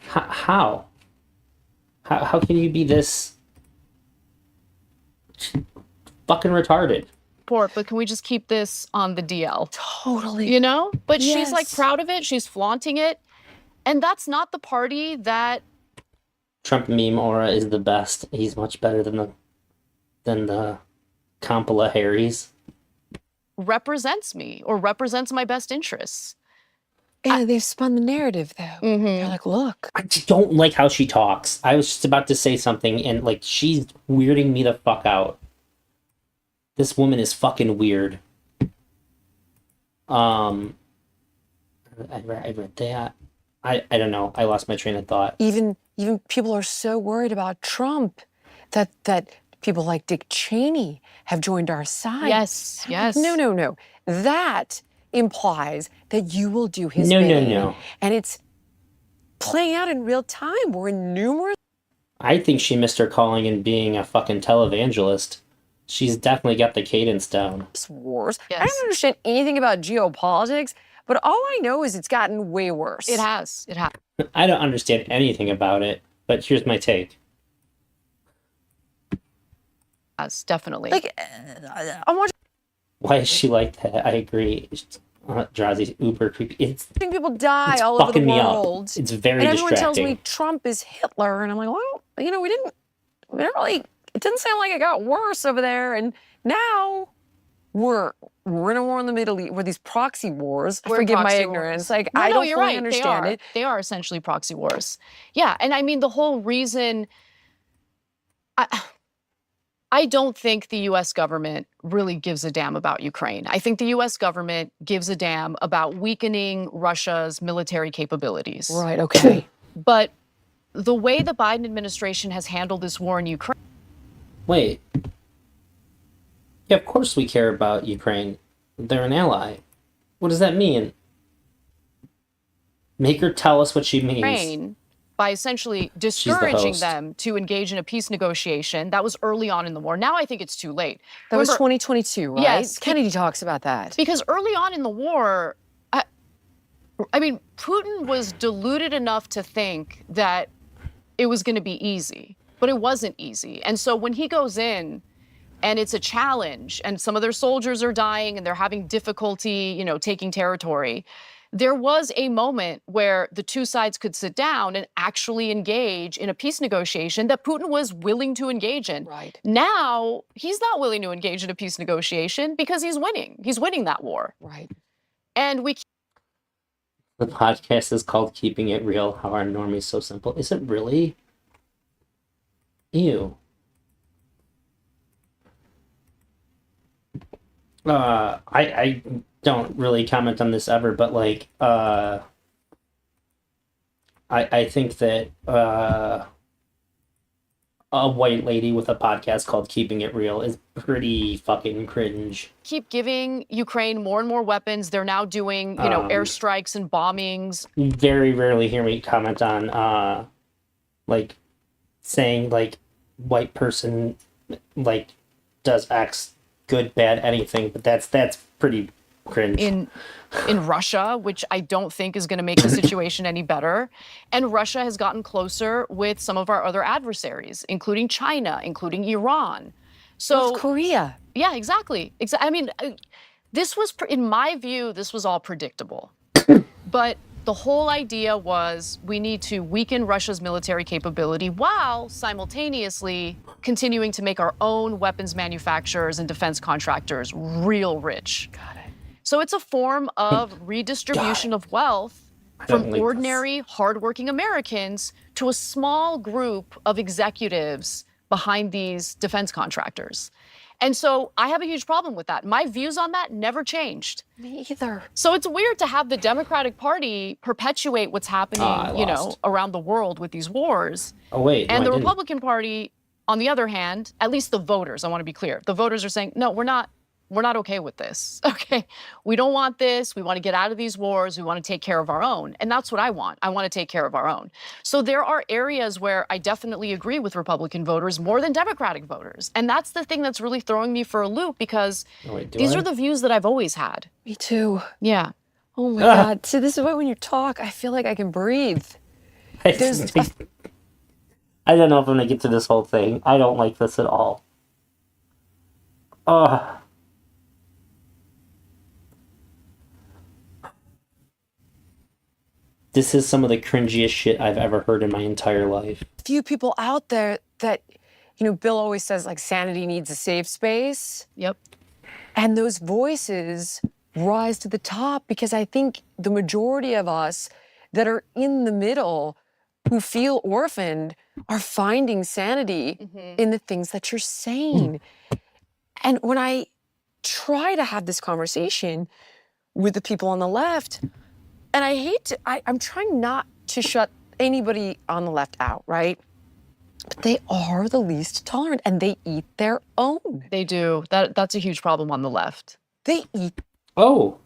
How can you be this fucking retarded? But can we just keep this on the DL? Totally. You know? But she's like Yes. proud of it. She's flaunting it. And that's not the party that Trump meme aura is the best. He's much better than the Kamala Harris. represents me or represents my best interests. And they've spun the narrative, though. They're like, look. I just don't like how she talks. I was just about to say something, and like she's weirding me the fuck out. This woman is fucking weird. I read that. I don't know. I lost my train of thought. Even people are so worried about Trump that people like Dick Cheney have joined our side. Yes, yes. No. That implies that you will do his No. bidding. And it's playing out in real time. We're in numerous I think she missed her calling and being a fucking televangelist. She's definitely got the cadence down. wars. I Yes. don't understand anything about geopolitics, but all I know is it's gotten way worse. It has. It has. I don't understand anything about it, but here's my take. Definitely. Like, I'm watching Why is she like that? I agree. Drazi's uber creepy. It's people die It's all over the fucking me up. world. It's very and everyone tells distracting. me Trump is Hitler, and I'm like, well, we didn't really. It didn't sound like it got worse over there, and now we're in a war in the Middle East. We're these proxy wars. We're Forgive my proxy ignorance. wars. Like No, I no, don't you're fully right. understand it. They are essentially proxy wars. Yeah, and I mean the whole reason. I don't think the U.S. government really gives a damn about Ukraine. I think the U.S. government gives a damn about weakening Russia's military capabilities. Right. Okay. But the way the Biden administration has handled this war in Ukraine. Wait. Yeah, of course we care about Ukraine. They're an ally. What does that mean? Make her tell us what she means. By essentially the discouraging host. them to engage in a peace negotiation. That was early on in the war. Now I think it's too late. That was Remember, 2022, right? Yes. Kennedy talks about that. because early on in the war, I mean, Putin was deluded enough to think that it was going to be easy, but it wasn't easy. And so when he goes in and it's a challenge and some of their soldiers are dying and they're having difficulty, taking territory, there was a moment where the two sides could sit down and actually engage in a peace negotiation that Putin was willing to engage in. Right. Now, he's not willing to engage in a peace negotiation because he's winning. He's winning that war. Right. And we The podcast is called Keeping It Real, How Our Normie Is So Simple. Is it really? Ew. I don't really comment on this ever, but like, I think that a white lady with a podcast called Keeping It Real is pretty fucking cringe. keep giving Ukraine more and more weapons. They're now doing, airstrikes and bombings. You very rarely hear me comment on like saying like white person like does X, good, bad, anything, but that's pretty cringe. in Russia, which I don't think is going to make the situation any better. And Russia has gotten closer with some of our other adversaries, including China, including Iran. So North Korea. yeah, exactly. I mean, this was, in my view, this was all predictable. But the whole idea was we need to weaken Russia's military capability while simultaneously continuing to make our own weapons manufacturers and defense contractors real rich. Got it. So it's a form of redistribution of wealth don't from like ordinary, hardworking Americans to a small group of executives behind these defense contractors. And so I have a huge problem with that. My views on that never changed. Me either. So it's weird to have the Democratic Party perpetuate what's happening, I lost. around the world with these wars. Oh wait, no, And I the didn't. Republican Party, on the other hand, at least the voters, I want to be clear, the voters are saying, no, we're not okay with this. Okay. We don't want this. We want to get out of these wars. We want to take care of our own. And that's what I want. I want to take care of our own. So there are areas where I definitely agree with Republican voters more than Democratic voters. And that's the thing that's really throwing me for a loop because Oh, wait, do these I? are the views that I've always had. Me too. Yeah. Oh my God. See, this is why when you talk, I feel like I can breathe. There's I don't know if I'm gonna get to this whole thing. I don't like this at all. This is some of the cringiest shit I've ever heard in my entire life. few people out there that, Bill always says like sanity needs a safe space. Yep. And those voices rise to the top because I think the majority of us that are in the middle who feel orphaned are finding sanity in the things that you're saying. And when I try to have this conversation with the people on the left, and I hate to, I'm trying not to shut anybody on the left out, right? But they are the least tolerant and they eat their own. They do. That's a huge problem on the left. They eat. Oh,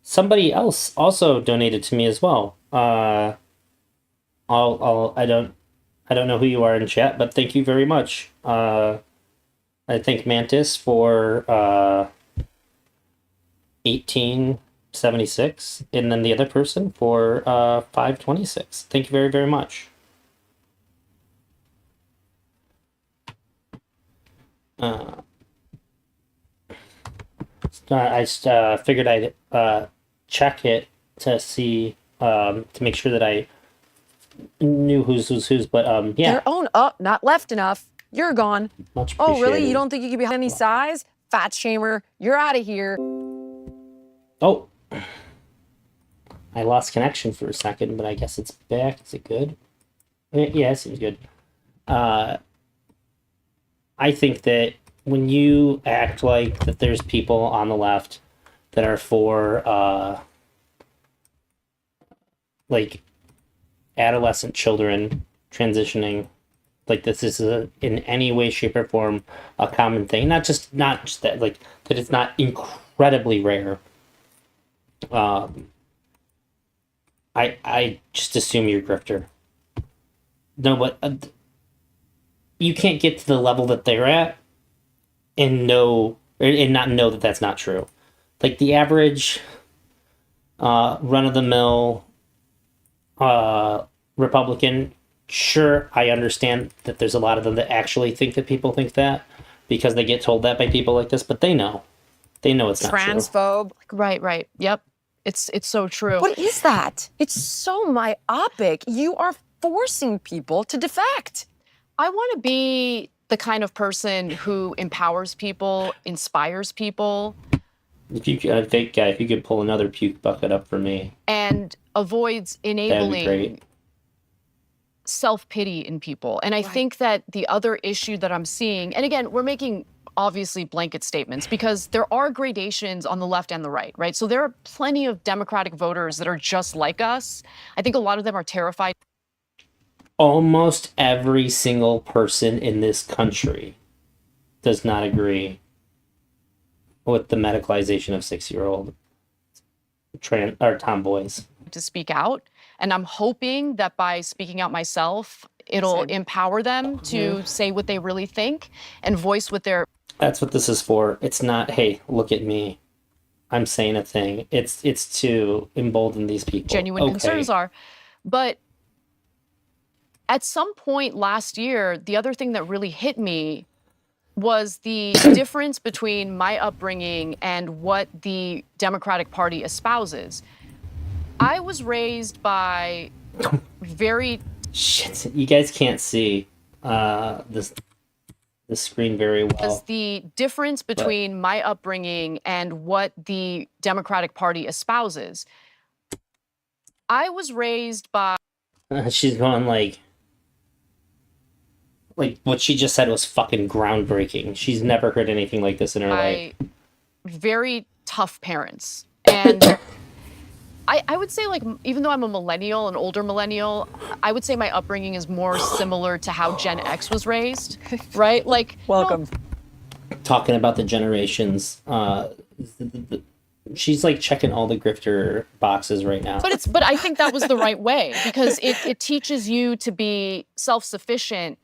somebody else also donated to me as well. I don't know who you are in chat, but thank you very much. I thank Mantis for 1876, and then the other person for 526. Thank you very, very much. I figured I'd check it to see to make sure that I knew who's whose, but yeah, Their own. Oh, not left enough. You're gone. much Oh, really? appreciated. You don't think you can be any size? Fat shamer. You're out of here. Oh, I lost connection for a second, but I guess it's back. Is it good? Yeah, it seems good. I think that when you act like that there's people on the left that are for like adolescent children transitioning, like this is in any way, shape, or form a common thing. Not just that, like that it's not incredibly rare. I just assume you're a grifter. No, but you can't get to the level that they're at and not know that that's not true. Like the average run-of-the-mill Republican, sure, I understand that there's a lot of them that actually think that people think that because they get told that by people like this, but they know it's not true. Transphobe. Right. Yep. It's so true. What is that? It's so myopic. You are forcing people to defect. I want to be the kind of person who empowers people, inspires people, If you could, fake guy, if you could pull another puke bucket up for me, and avoids that'd be enabling great. self-pity in people. And I think that the other issue that I'm seeing, and again, we're making obviously blanket statements because there are gradations on the left and the right? So there are plenty of Democratic voters that are just like us. I think a lot of them are terrified. Almost every single person in this country does not agree with the medicalization of 6-year-old tomboys. To speak out. And I'm hoping that by speaking out myself, it'll empower them to say what they really think and voice what they're. That's what this is for. It's not, hey, look at me, I'm saying a thing. It's to embolden these people. Genuine concerns are. But at some point last year, the other thing that really hit me was the difference between my upbringing and what the Democratic Party espouses. I was raised by very... Shit, you guys can't see this screen very well. The difference between my upbringing and what the Democratic Party espouses. I was raised by... She's going like what she just said was fucking groundbreaking. She's never heard anything like this in her life. Very tough parents. And I would say, like, even though I'm a millennial, an older millennial, I would say my upbringing is more similar to how Gen X was raised, right? Like, welcome. Talking about the generations, she's like checking all the grifter boxes right now. But I think that was the right way because it teaches you to be self-sufficient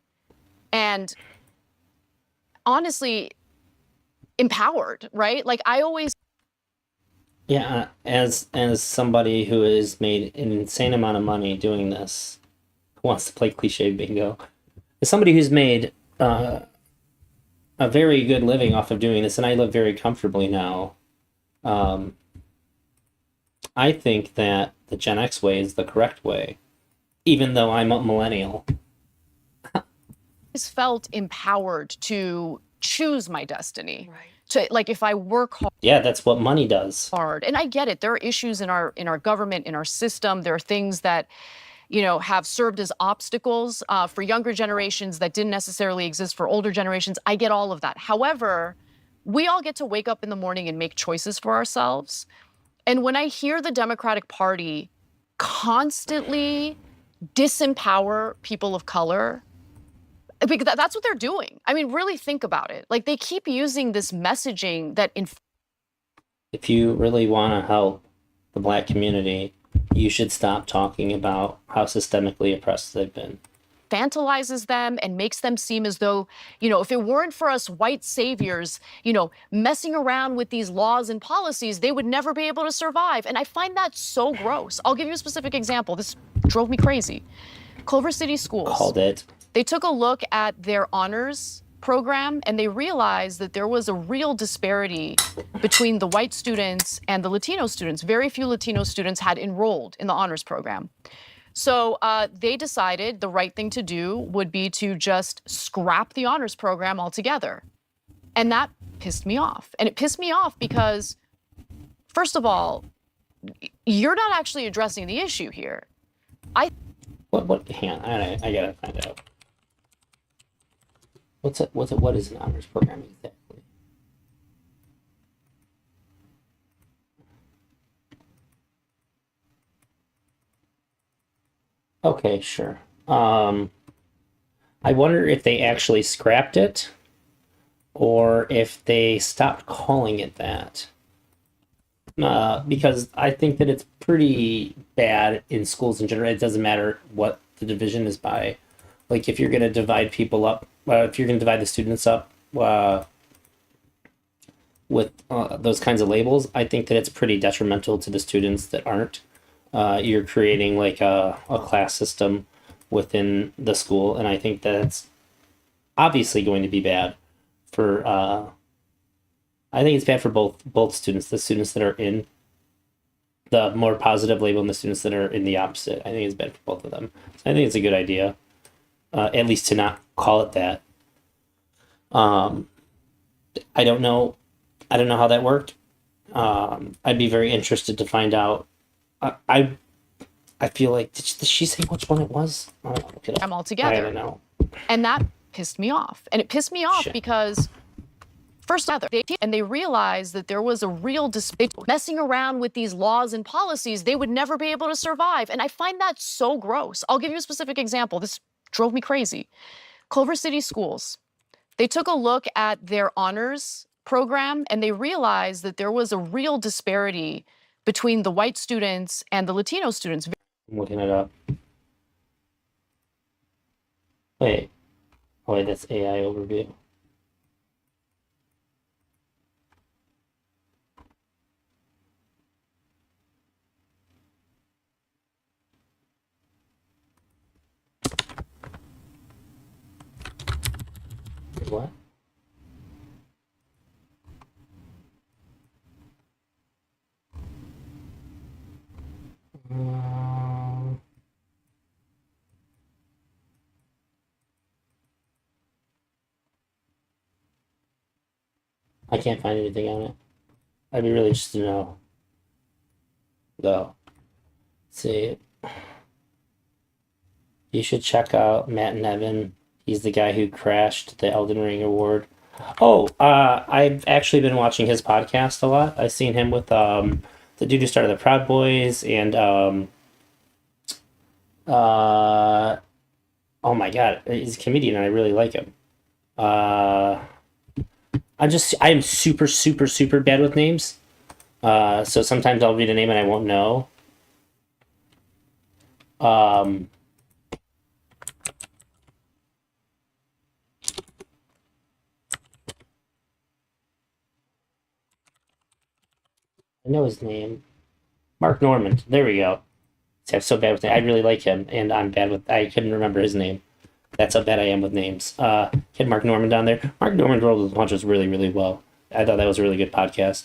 and honestly empowered, right? Like I always. Yeah, as somebody who has made an insane amount of money doing this, who wants to play cliche bingo, as somebody who's made a very good living off of doing this, and I live very comfortably now, I think that the Gen X way is the correct way, even though I'm a millennial. Felt empowered to choose my destiny. Right. To, like, if I work hard. Yeah, that's what money does. Hard. And I get it. There are issues in our government, in our system. There are things that, have served as obstacles for younger generations that didn't necessarily exist for older generations. I get all of that. However, we all get to wake up in the morning and make choices for ourselves. And when I hear the Democratic Party constantly disempower people of color, because that's what they're doing. I mean, really think about it. Like, they keep using this messaging that... If you really want to help the Black community, you should stop talking about how systemically oppressed they've been. Infantilizes them and makes them seem as though, if it weren't for us white saviors, messing around with these laws and policies, they would never be able to survive. And I find that so gross. I'll give you a specific example. This drove me crazy. Culver City Schools. Called it. They took a look at their honors program and they realized that there was a real disparity between the white students and the Latino students. Very few Latino students had enrolled in the honors program. So they decided the right thing to do would be to just scrap the honors program altogether. And that pissed me off. And it pissed me off because, first of all, you're not actually addressing the issue here. What? Hang on, I gotta find out. What is an honors program exactly? Okay, sure. I wonder if they actually scrapped it or if they stopped calling it that. Because I think that it's pretty bad in schools in general. It doesn't matter what the division is by. Like, if you're going to divide people up, if you're going to divide the students up with those kinds of labels, I think that it's pretty detrimental to the students that aren't. You're creating like a class system within the school, and I think that's obviously going to be bad for. I think it's bad for both students, the students that are in the more positive label and the students that are in the opposite. I think it's bad for both of them. So I think it's a good idea, at least to not call it that. I don't know. I don't know how that worked. I'd be very interested to find out. I feel like did she say which one it was? Look it up. I'm all I together. don't know. And that pissed me off. And it pissed me off Shit. because first they realized that there was a real messing around with these laws and policies, they would never be able to survive. And I find that so gross. I'll give you a specific example. This drove me crazy. Culver City Schools. They took a look at their honors program and they realized that there was a real disparity between the white students and the Latino students. I'm looking it up. Wait. Oh wait, that's AI overview. What? Um, I can't find anything on it. I'd be really interested to know. Though. Let's see. You should check out Matt Nevin. He's the guy who crashed the Elden Ring award. Oh, I've actually been watching his podcast a lot. I've seen him with the dude who started the Proud Boys and oh my god, he's a comedian and I really like him. I am super super super bad with names. So sometimes I'll read a name and I won't know. I know his name. Mark Normand. There we go. See, I'm so bad with names. I really like him, and I'm bad with. I couldn't remember his name. That's how bad I am with names. Had Mark Normand on there. Mark Normand rolled with punches really, really well. I thought that was a really good podcast.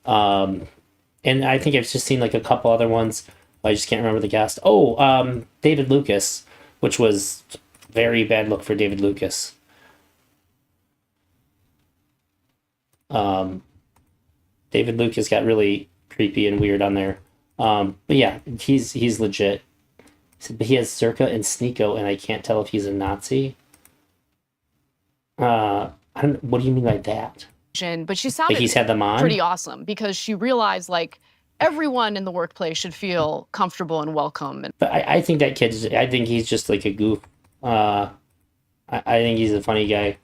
And I think I've just seen like a couple other ones. I just can't remember the cast. Oh, David Lucas, which was very bad look for David Lucas. David Lucas got really creepy and weird on there. But yeah, he's legit. But he has Zerka and Sneeko, and I can't tell if he's a Nazi. I don't. What do you mean by that? But she Like sounded he's had them on? pretty awesome because she realized like everyone in the workplace should feel comfortable and welcome. And But I think that kid's. I think he's just like a goof. I think he's a funny guy,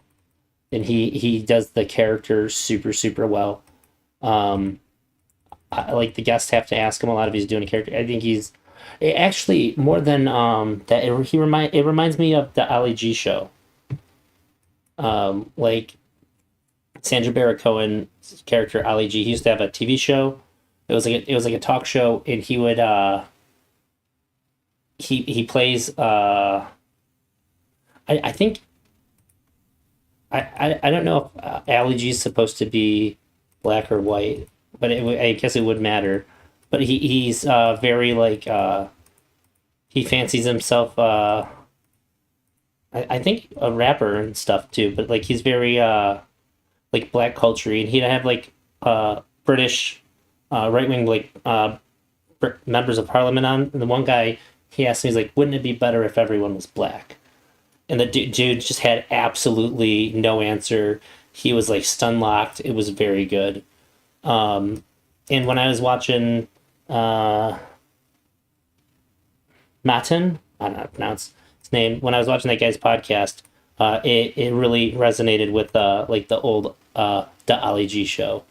and he does the character super super well. Like the guests have to ask him a lot if he's doing a character. I think he's actually more than that. It reminds me of the Ali G show. Like Sandra Barrett Cohen's character Ali G. He used to have a TV show. It was like a talk show, and he would he plays I think I don't know if Ali G is supposed to be black or white, but I guess it would matter. But he's very like he fancies himself I think a rapper and stuff too, but like he's very like black culture, and he'd have like British right wing like members of parliament on. And the one guy he asked me, he's like, "Wouldn't it be better if everyone was black?" And the dude just had absolutely no answer. He was like stun locked. It was very good. And when I was watching Matin, I don't know how to pronounce his name. When I was watching that guy's podcast, it really resonated with like the old the Ali G show.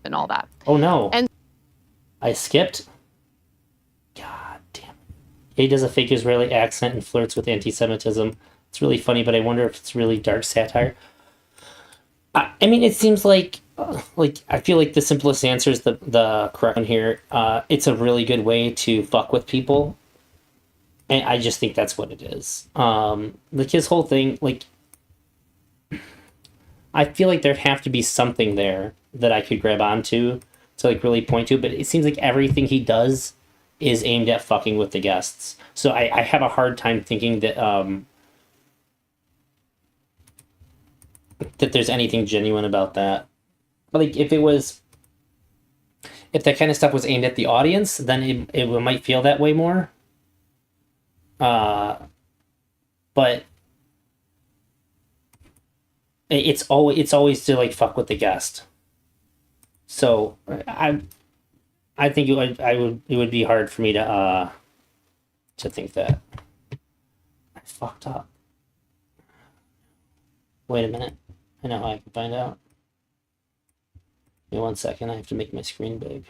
and all that. Oh no! And- I skipped. God damn it! He does a fake Israeli accent and flirts with anti-Semitism. It's really funny, but I wonder if it's really dark satire. I mean, it seems like I feel like the simplest answer is the correct one here. It's a really good way to fuck with people, and I just think that's what it is. Like his whole thing, like I feel like there'd have to be something there that I could grab onto to like really point to, but it seems like everything he does is aimed at fucking with the guests. So I have a hard time thinking that that there's anything genuine about that. But like if that kind of stuff was aimed at the audience, then it might feel that way more. But it's always to like fuck with the guest. So I think it would be hard for me to think that I fucked up. Wait a minute. I know how I can find out. Give me 1 second. I have to make my screen big.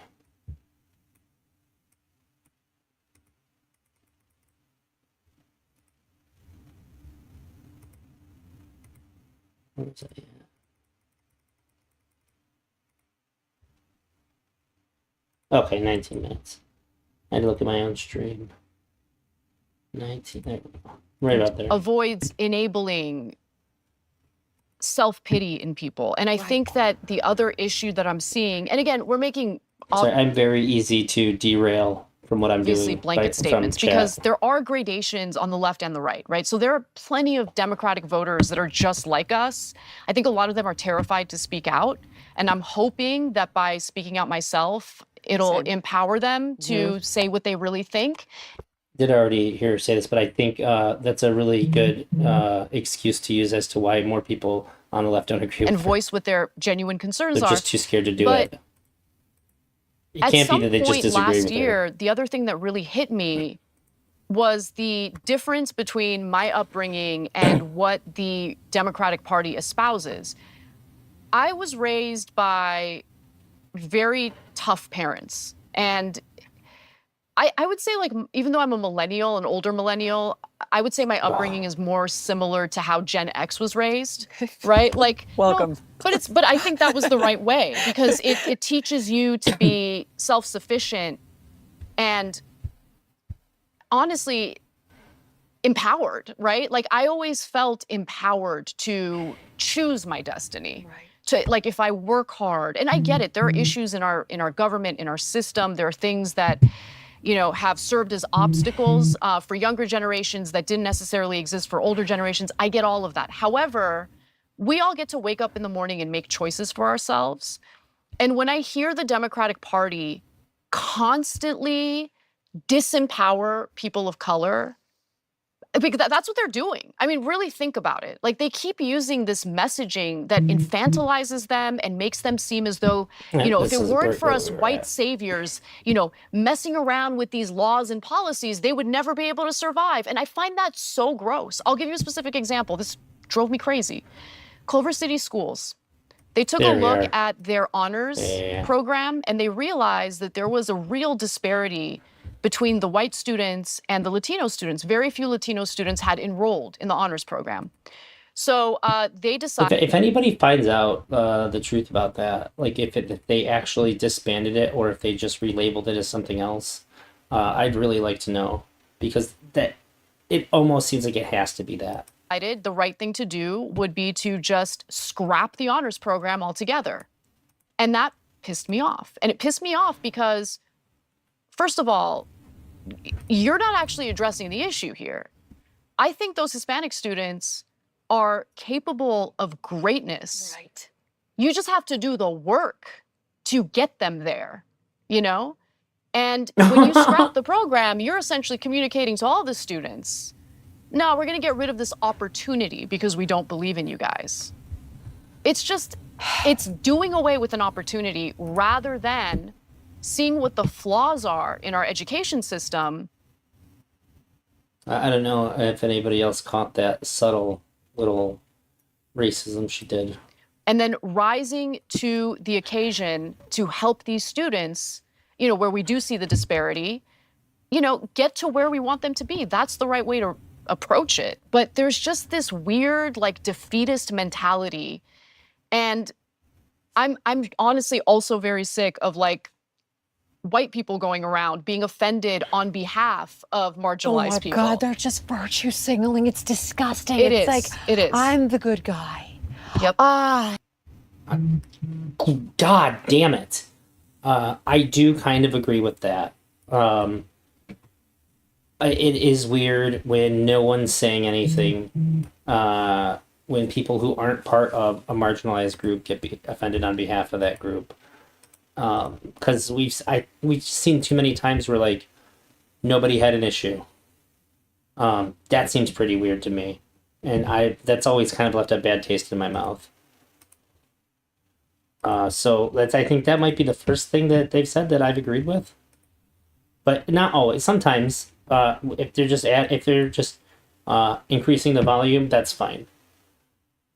Where is that at? Okay, 19 minutes. I had to look at my own stream. 19, there we go. Right about there. Avoids enabling self-pity in people. And I think that the other issue that I'm seeing, and again, we're making Sorry, I'm very easy to derail from what I'm obviously doing. blanket statements because there are gradations on the left and the right, right? So there are plenty of Democratic voters that are just like us. I think a lot of them are terrified to speak out. And I'm hoping that by speaking out myself, it'll empower them to say what they really think. Did already hear her say this, but I think that's a really good excuse to use as to why more people on the left don't agree and with voice what their genuine concerns They're are. just too scared to do But it. It can't be that they just disagree last with year, her. the other thing that really hit me was the difference between my upbringing and what the Democratic Party espouses. I was raised by very tough parents. And I would say, like, even though I'm a millennial, an older millennial, I would say my upbringing is more similar to how Gen X was raised, right? Like, Welcome. But I think that was the right way because it teaches you to be self-sufficient and honestly empowered, right? Like I always felt empowered to choose my destiny. Right. To like if I work hard, and I get it, there are issues in our government, in our system. There are things that have served as obstacles for younger generations that didn't necessarily exist for older generations. I get all of that. However, we all get to wake up in the morning and make choices for ourselves. And when I hear the Democratic Party constantly disempower people of color, because that's what they're doing. I mean, really think about it. Like they keep using this messaging that infantilizes them and makes them seem as though, if it weren't for us white saviors, messing around with these laws and policies, they would never be able to survive. And I find that so gross. I'll give you a specific example. This drove me crazy. Culver City Schools. They took a look at their honors program and they realized that there was a real disparity between the white students and the Latino students. Very few Latino students had enrolled in the honors program. So they decided— If anybody finds out the truth about that, like if they actually disbanded it or if they just relabeled it as something else, I'd really like to know because it almost seems like it has to be that. The right thing to do would be to just scrap the honors program altogether. And that pissed me off. And it pissed me off because, first of all, you're not actually addressing the issue here. I think those Hispanic students are capable of greatness. Right. You just have to do the work to get them there, And when you scrap the program, you're essentially communicating to all the students, no, we're going to get rid of this opportunity because we don't believe in you guys. It's doing away with an opportunity rather than seeing what the flaws are in our education system. I don't know if anybody else caught that subtle little racism she did. And then rising to the occasion to help these students, where we do see the disparity, get to where we want them to be. That's the right way to approach it. But there's just this weird, defeatist mentality. And I'm honestly also very sick of, white people going around being offended on behalf of marginalized people. Oh my God, they're just virtue signaling. It's disgusting. It It's is. It is. I'm the good guy. Yep. God damn it. I do kind of agree with that. It is weird when no one's saying anything. When people who aren't part of a marginalized group get offended on behalf of that group. Because we've seen too many times where like nobody had an issue. That seems pretty weird to me, and that's always kind of left a bad taste in my mouth. So I think that might be the first thing that they've said that I've agreed with, but not always. Sometimes, if they're just increasing the volume, that's fine.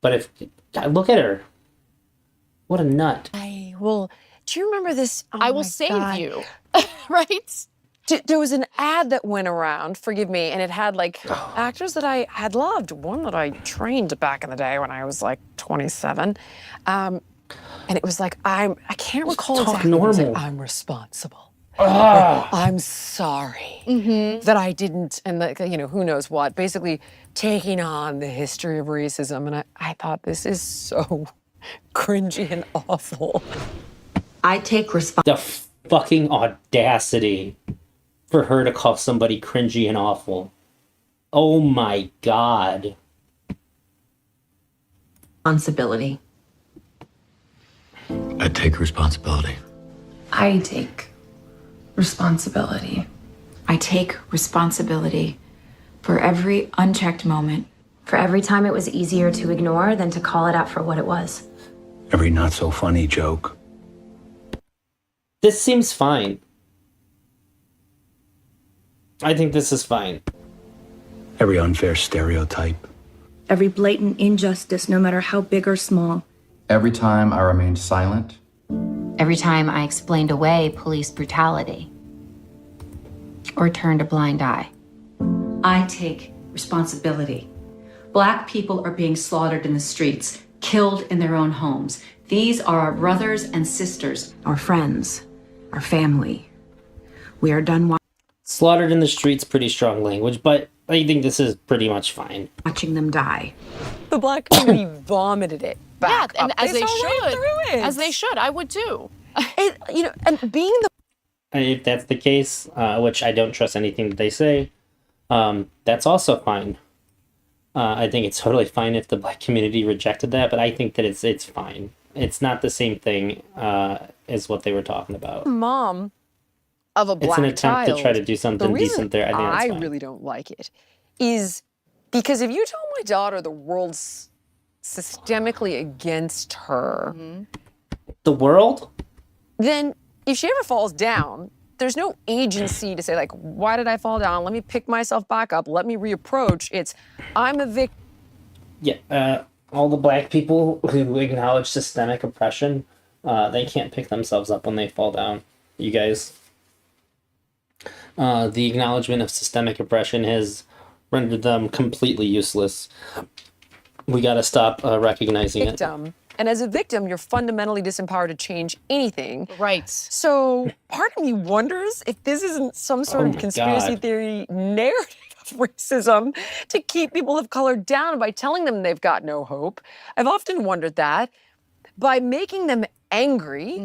But if God, look at her, what a nut! Do you remember this? Oh I will my save God. you, right? There was an ad that went around, forgive me, and it had like actors that I had loved. One that I trained back in the day when I was like 27. And it was like, I can't recall talk exactly. It was like, normal. I'm responsible. Ah, I'm sorry that I didn't, and like, who knows what, basically taking on the history of racism. And I thought, this is so cringy and awful. I take responsibility. the fucking audacity for her to call somebody cringy and awful. Oh my God. I take responsibility. I take responsibility. I take responsibility for every unchecked moment. For every time it was easier to ignore than to call it out for what it was. Every not so funny joke. This seems fine. I think this is fine. Every unfair stereotype. Every blatant injustice, no matter how big or small. Every time I remained silent. Every time I explained away police brutality. Or turned a blind eye. I take responsibility. Black people are being slaughtered in the streets, killed in their own homes. These are our brothers and sisters. Our friends, our family. We are done Slaughtered in the streets, pretty strong language, but I think this is pretty much fine. watching them die. The Black community vomited it back Yeah, and up. as they saw right should. through it. As they should. I would too. And being the If that's the case, which I don't trust anything that they say, that's also fine. I think it's totally fine if the Black community rejected that, but I think that it's fine. It's not the same thing as what they were talking about. mom of a It's Black an attempt child, to try to do the something reason decent there. I think that's I fine. really don't like it is because if you tell my daughter the world's systemically against her, The world? then if she ever falls down, there's no agency to say like, why did I fall down? Let me pick myself back up. Let me reapproach. It's, I'm a victim. Yeah, all the Black people who acknowledge systemic oppression, they can't pick themselves up when they fall down. You guys. The acknowledgement of systemic oppression has rendered them completely useless. We gotta stop recognizing it. Victim. And as a victim, you're fundamentally disempowered to change anything. Right. So part of me wonders if this isn't some sort Oh of my conspiracy God. theory narrative of racism to keep people of color down by telling them they've got no hope. I've often wondered that. By making them angry,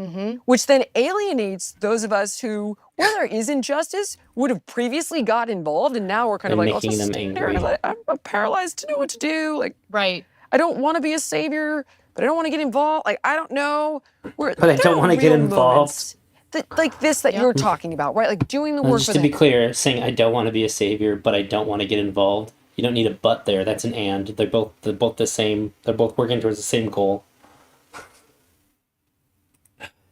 which then alienates those of us who, where there is injustice, would have previously got involved, and now we're kind of And like, I'll making just them stand there angry. and I'm paralyzed to know what to do. Like, Right. I don't want to be a savior, but I don't want to get involved. Like, I don't know. But I don't wanna get involved. Like this that you're talking about, right? Like doing the work Just for to the be clear, saying I don't want to be a savior, but I don't want to get involved. You don't need a but there. That's an and. They're both the same. They're both working towards the same goal.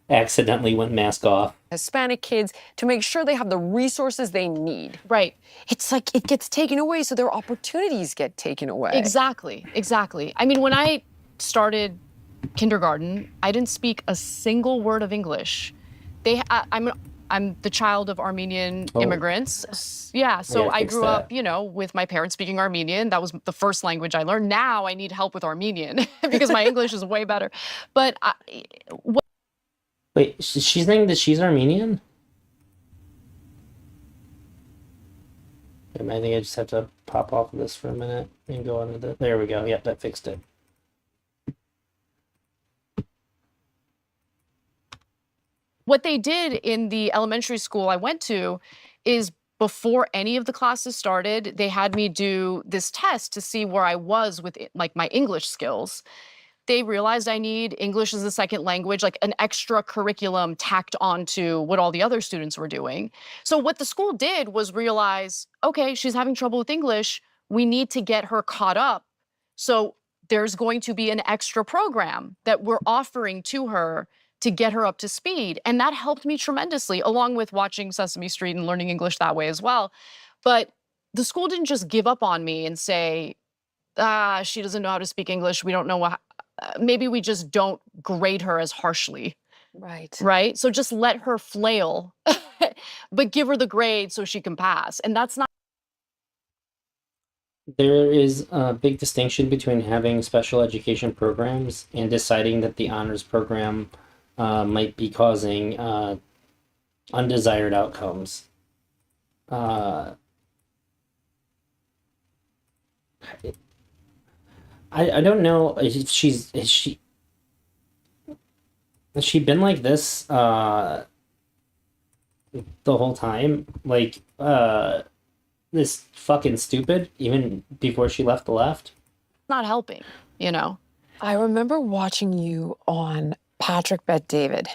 Accidentally went mask off. Hispanic kids to make sure they have the resources they need. Right. It's like it gets taken away, so their opportunities get taken away. Exactly. Exactly. I mean, when I started kindergarten, I didn't speak a single word of English. I'm the child of Armenian immigrants. Yeah, so gotta I fix grew that. up, with my parents speaking Armenian. That was the first language I learned. Now I need help with Armenian because my English is way better. But Wait, she's saying that she's Armenian? I think I just have to pop off of this for a minute and go on to the. There we go. Yep, that fixed it. What they did in the elementary school I went to is before any of the classes started, they had me do this test to see where I was with like my English skills. They realized I need English as a second language, like an extra curriculum tacked onto what all the other students were doing. So what the school did was realize, okay, she's having trouble with English. We need to get her caught up. So there's going to be an extra program that we're offering to her to get her up to speed. And that helped me tremendously, along with watching Sesame Street and learning English that way as well. But the school didn't just give up on me and say, she doesn't know how to speak English. We don't know what, maybe we just don't grade her as harshly. Right. Right? So just let her flail, but give her the grade so she can pass. And that's not. There is a big distinction between having special education programs and deciding that the honors program might be causing undesired outcomes. I don't know if has she been like this the whole time? Like this fucking stupid even before she left the left? Not helping, you know? I remember watching you on Patrick Bet David.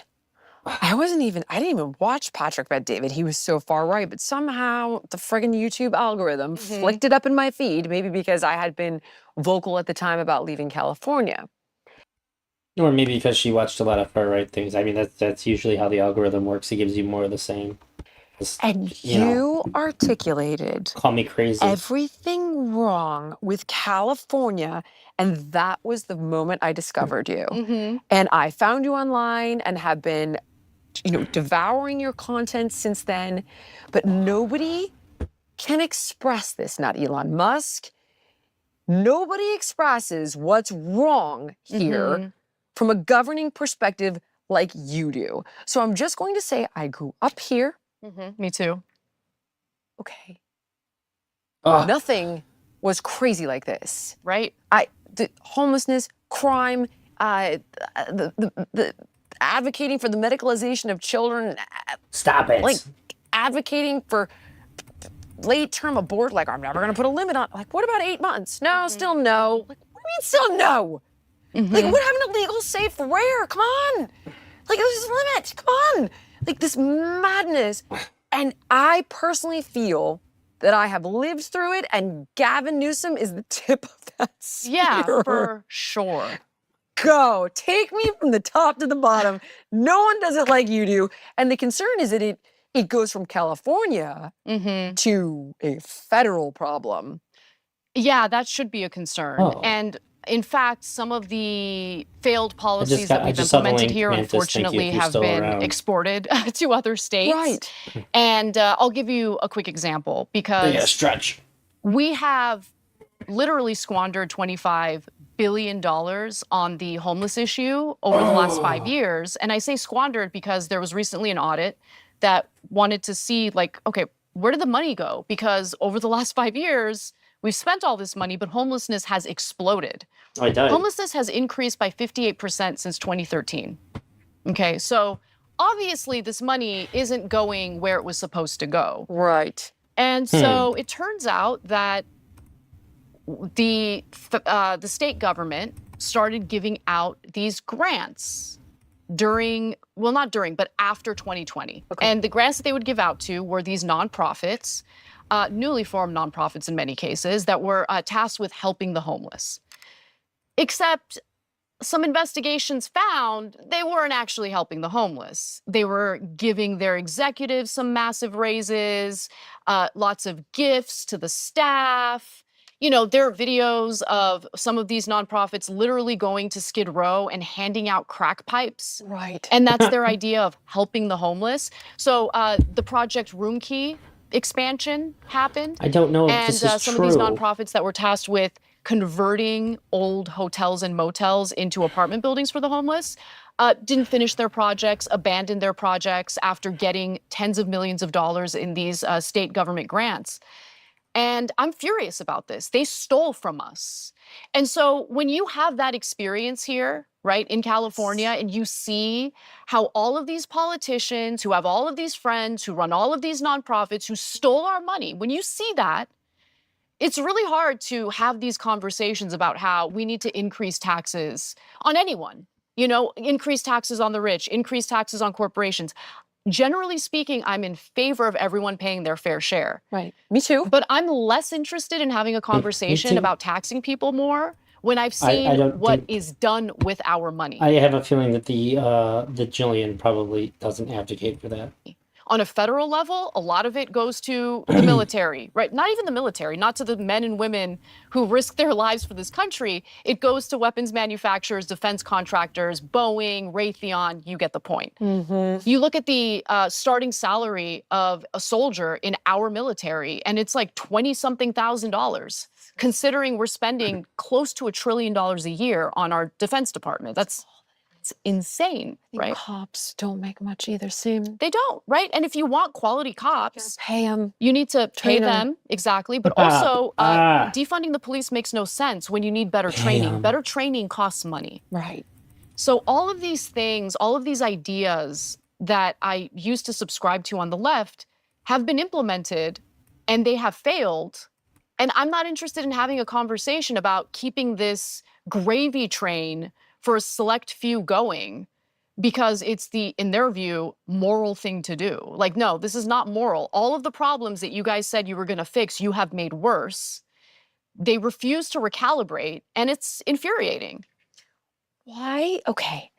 I didn't even watch Patrick Bet David. He was so far right, but somehow the friggin' YouTube algorithm flicked it up in my feed, maybe because I had been vocal at the time about leaving California. Or maybe because she watched a lot of far right things. I mean, that's usually how the algorithm works. It gives you more of the same. And you know, you articulated call me crazy. everything wrong with California, and that was the moment I discovered you. And I found you online and have been, devouring your content since then. But nobody can express this, not Elon Musk. Nobody expresses what's wrong here from a governing perspective like you do. So I'm just going to say I grew up here. Me too. Okay. Ugh. Nothing was crazy like this. Right? The homelessness, crime, the advocating for the medicalization of children, Stop it. like advocating for late-term abort. Like, I'm never going to put a limit on. Like, what about 8 months? No, still no. Like, what do you mean still no? Like, what happened to legal, safe, rare? Come on. Like, there's a limit. Come on. Like, this madness. And I personally feel that I have lived through it, and Gavin Newsom is the tip of that spear. Yeah, for sure. Go. Take me from the top to the bottom. No one does it like you do. And the concern is that it goes from California to a federal problem. Yeah, that should be a concern. Oh. And in fact, some of the failed policies got- that I we've just saw the implemented link, here, Mantis. Thank you unfortunately, if you're have still been around. exported to other states. Right. And I'll give you a quick example because Stretch. we have literally squandered $25 billion on the homeless issue over the last 5 years. And I say squandered because there was recently an audit that wanted to see, like, okay, where did the money go? Because over the last 5 years, we've spent all this money, but homelessness has exploded. I died. Homelessness has increased by 58% since 2013. Okay, so obviously this money isn't going where it was supposed to go. Right. And so it turns out that the state government started giving out these grants but after 2020. Okay. And the grants that they would give out to were these nonprofits, newly formed nonprofits in many cases, that were tasked with helping the homeless. Except some investigations found they weren't actually helping the homeless. They were giving their executives some massive raises, lots of gifts to the staff. You know, there are videos of some of these nonprofits literally going to Skid Row and handing out crack pipes. Right. And that's their idea of helping the homeless. So the Project Room Key expansion happened. I don't know if And this is some true. of these nonprofits that were tasked with converting old hotels and motels into apartment buildings for the homeless didn't finish their projects, abandoned their projects after getting tens of millions of dollars in these state government grants. And I'm furious about this. They stole from us. And so when you have that experience here, right, in California, and you see how all of these politicians who have all of these friends, who run all of these nonprofits, who stole our money, when you see that, it's really hard to have these conversations about how we need to increase taxes on anyone, increase taxes on the rich, increase taxes on corporations. Generally speaking, I'm in favor of everyone paying their fair share. Right. Me too. But I'm less interested in having a conversation too. about taxing people more when I've I seen don't what think- is done with our money. I have a feeling that the Jillian probably doesn't advocate for that. On a federal level, a lot of it goes to the military, right? Not even the military, not to the men and women who risk their lives for this country. It goes to weapons manufacturers, defense contractors, Boeing, Raytheon, you get the point. You look at the starting salary of a soldier in our military, and it's like $20-something thousand, considering we're spending close to $1 trillion a year on our defense department. That's insane, right? Cops don't make much either, Sim. They don't, right? And if you want quality cops, Pay them. you need to pay Train 'em. them, exactly. But also, defunding the police makes no sense when you need better training. Better training costs money. Right. So all of these things, all of these ideas that I used to subscribe to on the left have been implemented and they have failed. And I'm not interested in having a conversation about keeping this gravy train for a select few going because it's the, in their view, moral thing to do. Like, no, this is not moral. All of the problems that you guys said you were going to fix, you have made worse. They refuse to recalibrate, and it's infuriating. Why? Okay.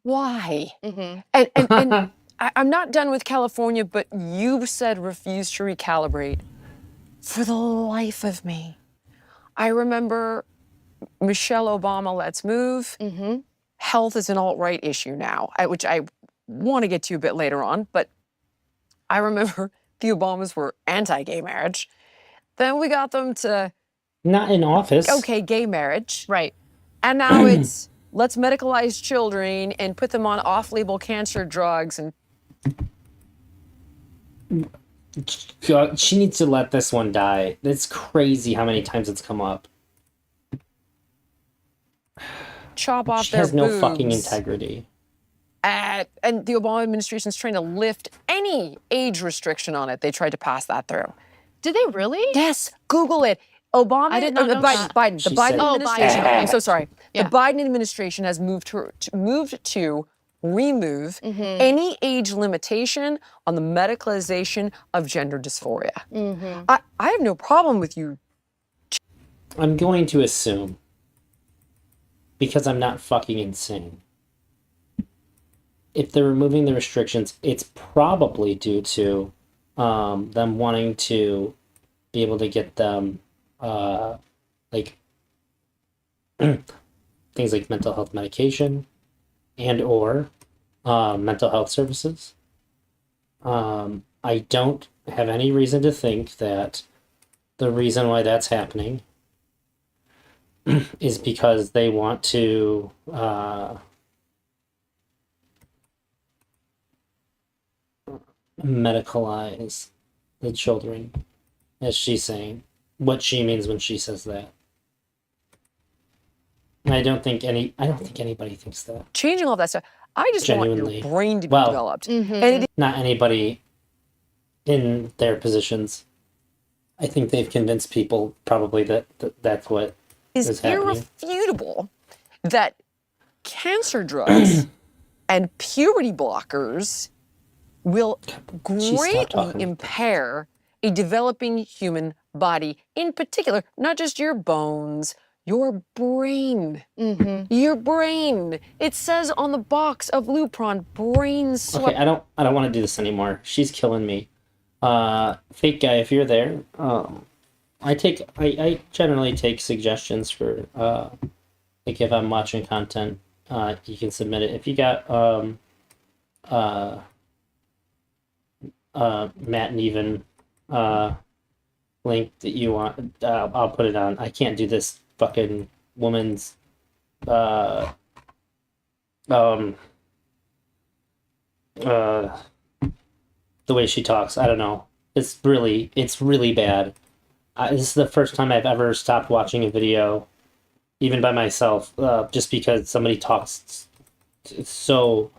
Why? Mm-hmm. And I'm not done with California, but you said refuse to recalibrate. For the life of me, I remember Michelle Obama, Let's Move. Mm-hmm. Health is an alt-right issue now, which I want to get to a bit later on, but I remember the Obamas were anti-gay marriage. Then we got them to, Not in office. okay, gay marriage. Right. And now it's, let's medicalize children and put them on off-label cancer drugs. And God, she needs to let this one die. It's crazy how many times it's come up. chop off She their has no fucking boobs. integrity. And the Obama administration is trying to lift any age restriction on it. They tried to pass that through. Did they really? Yes, Google it. Obama, I did not know Biden, that. Biden, the She Biden said- Oh, administration. Biden. I'm so sorry. Yeah. The Biden administration has moved to remove any age limitation on the medicalization of gender dysphoria. I have no problem with you. I'm going to assume, because I'm not fucking insane, if they're removing the restrictions, it's probably due to them wanting to be able to get them like things like mental health medication and or mental health services. I don't have any reason to think that the reason why that's happening is because they want to medicalize the children, as she's saying. What she means when she says that. And I don't think anybody thinks that. Changing all that stuff. I just want Genuinely. your brain to be Well, developed. And it Not anybody in their positions. I think they've convinced people probably that that's what is is happening. irrefutable that cancer drugs and puberty blockers will stop greatly talking. impair a developing human body, in particular, not just your bones, your brain. Your brain. It says on the box of Lupron, brain swell. Okay, I don't want to do this anymore. She's killing me. Fake guy, if you're there, I generally take suggestions for like if I'm watching content, you can submit it. If you got Matt Neven link that you want, I'll put it on. I can't do this fucking woman's the way she talks. I don't know. It's really bad. This is the first time I've ever stopped watching a video, even by myself, just because somebody talks. It's so,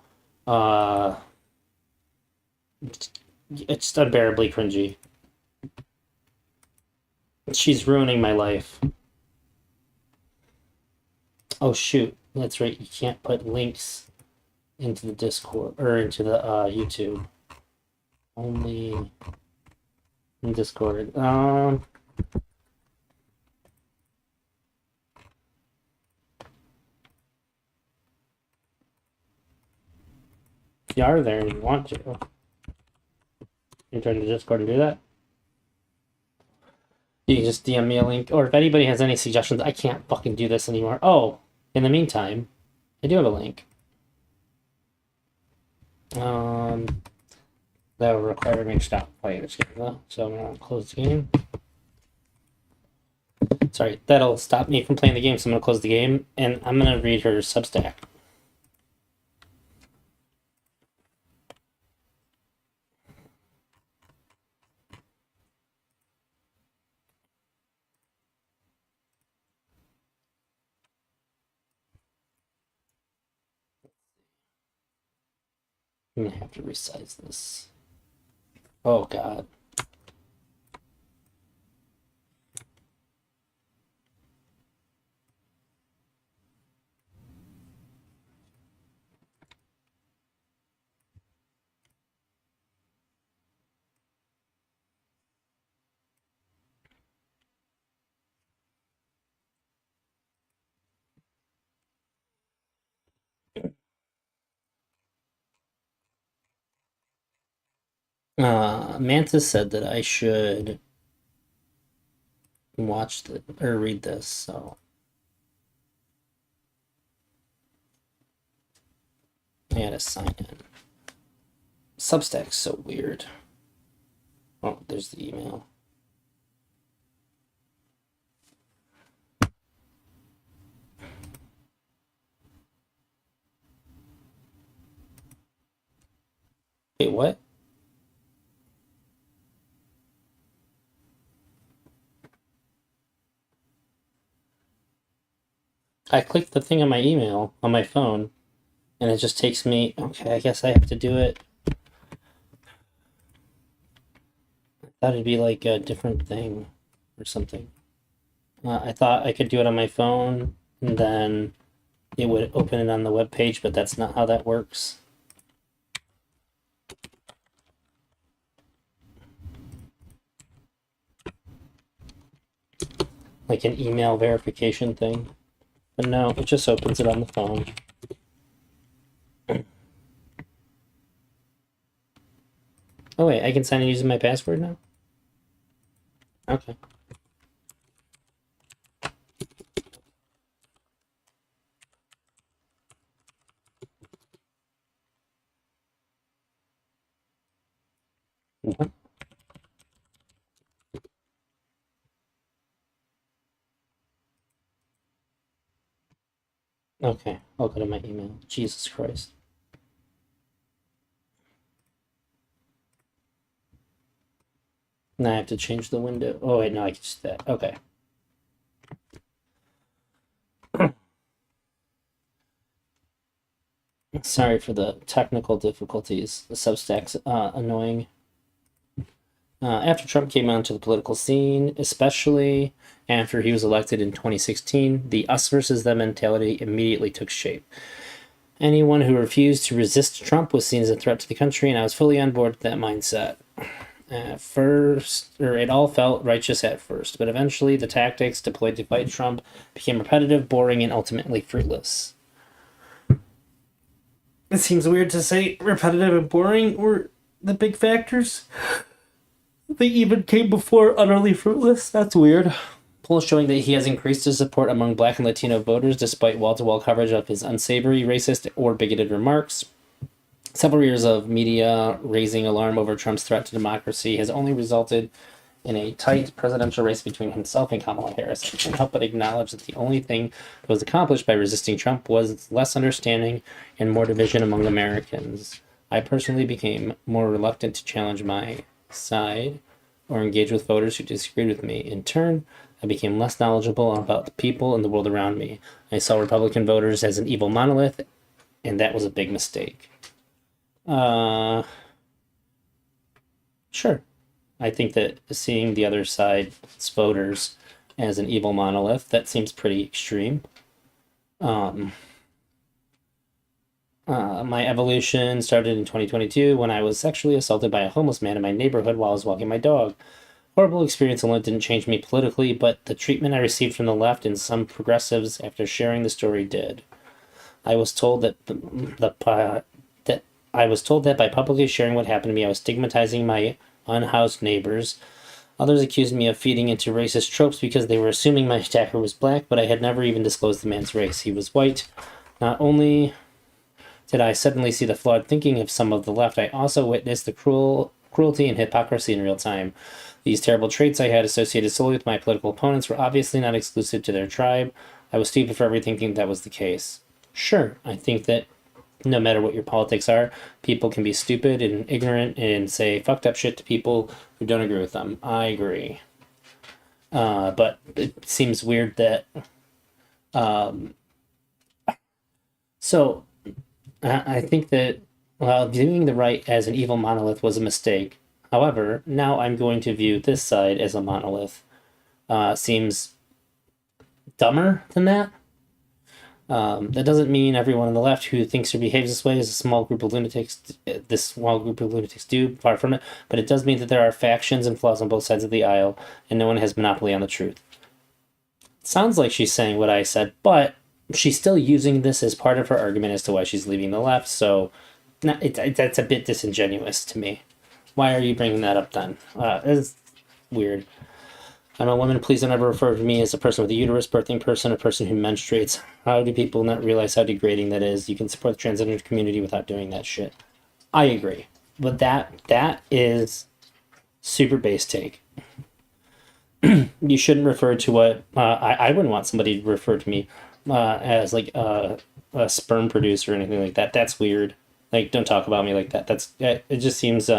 it's unbearably cringy. She's ruining my life. Oh shoot, that's right. You can't put links into the Discord or into the YouTube. Only in Discord. If you are there and you want to, you turn to Discord and do that. You can just DM me a link, or if anybody has any suggestions, I can't fucking do this anymore. Oh, in the meantime, I do have a link. That will require me to stop playing this game though, so I'm gonna close the game. Sorry, that'll stop me from playing the game, so I'm gonna close the game, and I'm gonna read her Substack. I'm gonna have to resize this. Oh god. Mantis said that I should watch the or read this, so I gotta sign in. Substack's so weird. Oh, there's the email. Wait, what? I clicked the thing on my email on my phone, and it just takes me. Okay, I guess I have to do it. I thought it'd be like a different thing or something. I thought I could do it on my phone, and then it would open it on the web page, but that's not how that works. Like an email verification thing. But no, it just opens it on the phone. Oh wait, I can sign in using my password now? Okay. Mhm. Okay, I'll go to my email. Jesus Christ. Now I have to change the window. Oh wait, no, I can just that. Okay. Sorry for the technical difficulties. The Substack's annoying. After Trump came onto the political scene, especially after he was elected in 2016, the us versus them mentality immediately took shape. Anyone who refused to resist Trump was seen as a threat to the country, and I was fully on board with that mindset. At first, it all felt righteous at first, but eventually the tactics deployed to fight Trump became repetitive, boring, and ultimately fruitless. It seems weird to say repetitive and boring were the big factors. They even came before utterly fruitless. That's weird. Polls showing that he has increased his support among Black and Latino voters despite wall-to-wall coverage of his unsavory, racist, or bigoted remarks. Several years of media raising alarm over Trump's threat to democracy has only resulted in a tight presidential race between himself and Kamala Harris. I can't help but acknowledge that the only thing that was accomplished by resisting Trump was less understanding and more division among Americans. I personally became more reluctant to challenge my side or engage with voters who disagreed with me. In turn, I became less knowledgeable about the people and the world around me. I saw Republican voters as an evil monolith, and that was a big mistake. Sure. I think that seeing the other side's voters as an evil monolith, that seems pretty extreme. My evolution started in 2022 when I was sexually assaulted by a homeless man in my neighborhood while I was walking my dog. Horrible experience alone didn't change me politically, but the treatment I received from the left and some progressives after sharing the story did. I was told that by publicly sharing what happened to me, I was stigmatizing my unhoused neighbors. Others accused me of feeding into racist tropes because they were assuming my attacker was black, but I had never even disclosed the man's race. He was white. Not only did I suddenly see the flawed thinking of some of the left, I also witnessed the cruelty and hypocrisy in real time. These terrible traits I had associated solely with my political opponents were obviously not exclusive to their tribe. I was stupid for ever thinking that was the case. Sure, I think that no matter what your politics are, people can be stupid and ignorant and say fucked up shit to people who don't agree with them. I agree. But it seems weird that... So, I think that viewing the right as an evil monolith was a mistake. However, now I'm going to view this side as a monolith. Seems dumber than that. That doesn't mean everyone on the left who thinks or behaves this way is a small group of lunatics. This small group of lunatics do, far from it. But it does mean that there are factions and flaws on both sides of the aisle, and no one has monopoly on the truth. It sounds like she's saying what I said, but she's still using this as part of her argument as to why she's leaving the left, so that's a bit disingenuous to me. Why are you bringing that up then? It's weird. I'm a woman. Please don't ever refer to me as a person with a uterus, birthing person, a person who menstruates. How do people not realize how degrading that is? You can support the transgender community without doing that shit. I agree. But that is super base take. You shouldn't refer to what... I wouldn't want somebody to refer to me as like a sperm producer or anything like that. That's weird. Like, don't talk about me like that. It just seems...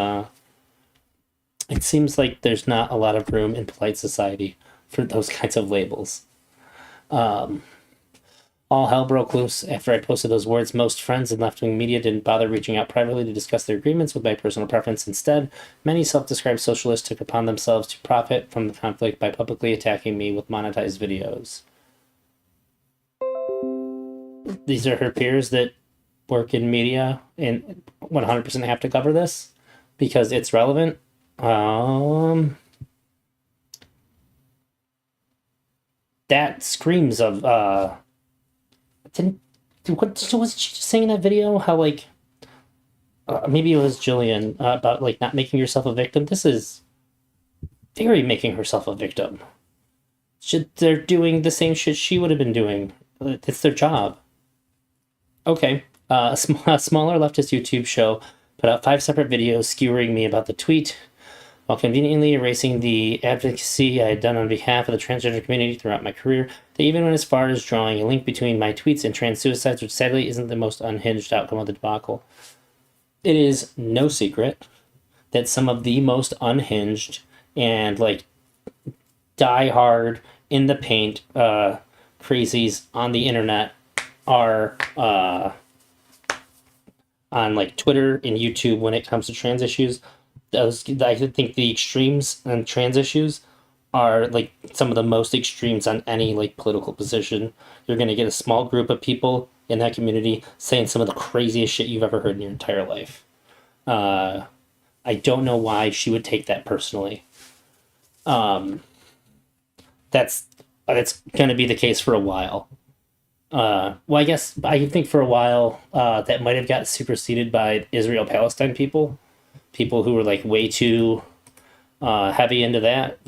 It seems like there's not a lot of room in polite society for those kinds of labels. All hell broke loose after I posted those words. Most friends in left-wing media didn't bother reaching out privately to discuss their agreements with my personal preference. Instead, many self-described socialists took upon themselves to profit from the conflict by publicly attacking me with monetized videos. These are her peers that work in media and 100% have to cover this because it's relevant. That screams of what was she just saying in that video? How like maybe it was Jillian about like not making yourself a victim. This is very making herself a victim. They're doing the same shit she would have been doing. It's their job. Okay, a smaller leftist YouTube show put out 5 separate videos skewering me about the tweet, while conveniently erasing the advocacy I had done on behalf of the transgender community throughout my career. They even went as far as drawing a link between my tweets and trans suicides, which sadly isn't the most unhinged outcome of the debacle. It is no secret that some of the most unhinged and like die-hard in the paint crazies on the internet are on like Twitter and YouTube when it comes to trans issues. I think the extremes on trans issues are like some of the most extremes on any like political position. You're going to get a small group of people in that community saying some of the craziest shit you've ever heard in your entire life. I don't know why she would take that personally. That's going to be the case for a while. Well, I guess I think for a while that might have got superseded by Israel-Palestine people who were like way too heavy into that.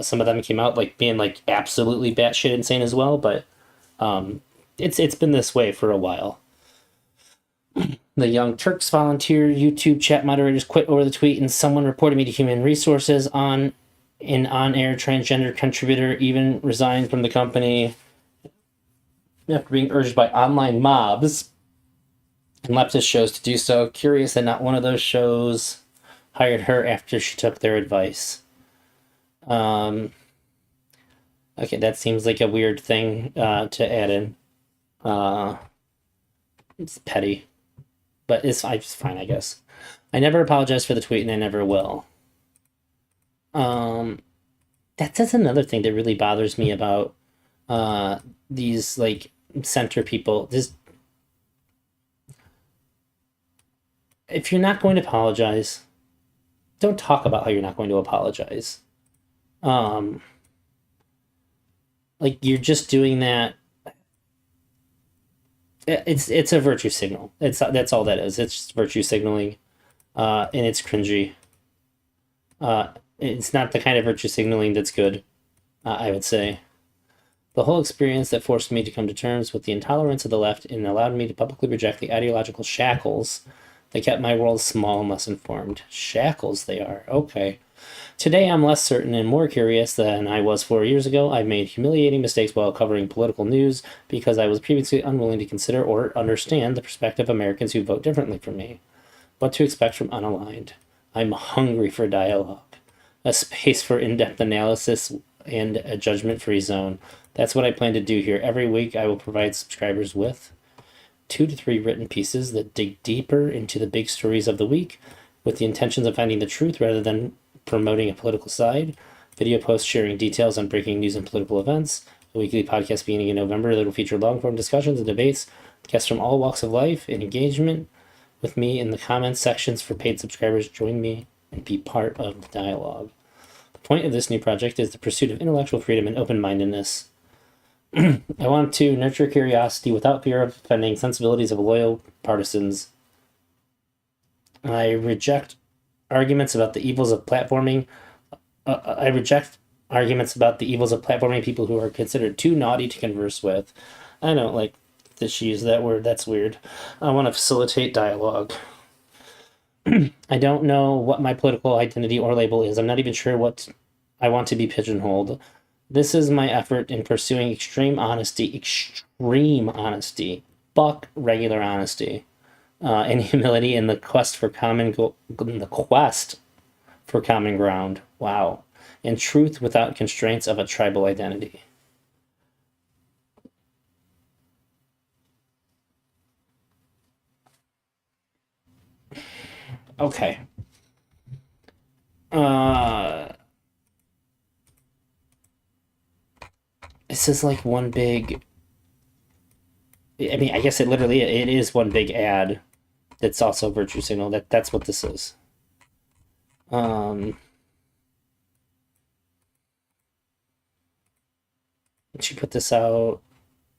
Some of them came out like being like absolutely batshit insane as well, but it's been this way for a while. The Young Turks volunteer YouTube chat moderators quit over the tweet, and someone reported me to Human Resources. An on-air transgender contributor even resigned from the company after being urged by online mobs and leftist shows to do so. Curious that not one of those shows hired her after she took their advice. Okay, that seems like a weird thing to add in. It's petty, but it's fine, I guess. I never apologized for the tweet, and I never will. That's another thing that really bothers me about these like center people. If you're not going to apologize, don't talk about how you're not going to apologize. Like you're just doing that. It's a virtue signal. That's all that is. It's just virtue signaling, and it's cringy. It's not the kind of virtue signaling that's good, I would say. The whole experience that forced me to come to terms with the intolerance of the left and allowed me to publicly reject the ideological shackles that kept my world small and less informed. Shackles they are. Okay. Today I'm less certain and more curious than I was 4 years ago. I've made humiliating mistakes while covering political news because I was previously unwilling to consider or understand the perspective of Americans who vote differently from me. What to expect from Unaligned. I'm hungry for dialogue. A space for in-depth analysis and a judgment-free zone. That's what I plan to do here. Every week I will provide subscribers with 2 to 3 written pieces that dig deeper into the big stories of the week with the intentions of finding the truth rather than promoting a political side. Video posts sharing details on breaking news and political events. A weekly podcast beginning in November that will feature long-form discussions and debates, guests from all walks of life, and engagement with me in the comments sections for paid subscribers. Join me and be part of the dialogue. The point of this new project is the pursuit of intellectual freedom and open-mindedness. I want to nurture curiosity without fear of offending sensibilities of loyal partisans. I reject arguments about the evils of platforming. People who are considered too naughty to converse with. I don't like that she used that word. That's weird. I want to facilitate dialogue. I don't know what my political identity or label is. I'm not even sure what I want to be pigeonholed. This is my effort in pursuing extreme honesty. Fuck regular honesty. And humility in the quest for common ground. Wow. And truth without constraints of a tribal identity. Okay. This is like one big... I mean, I guess it is one big ad that's also virtue signal. That's what this is. She put this out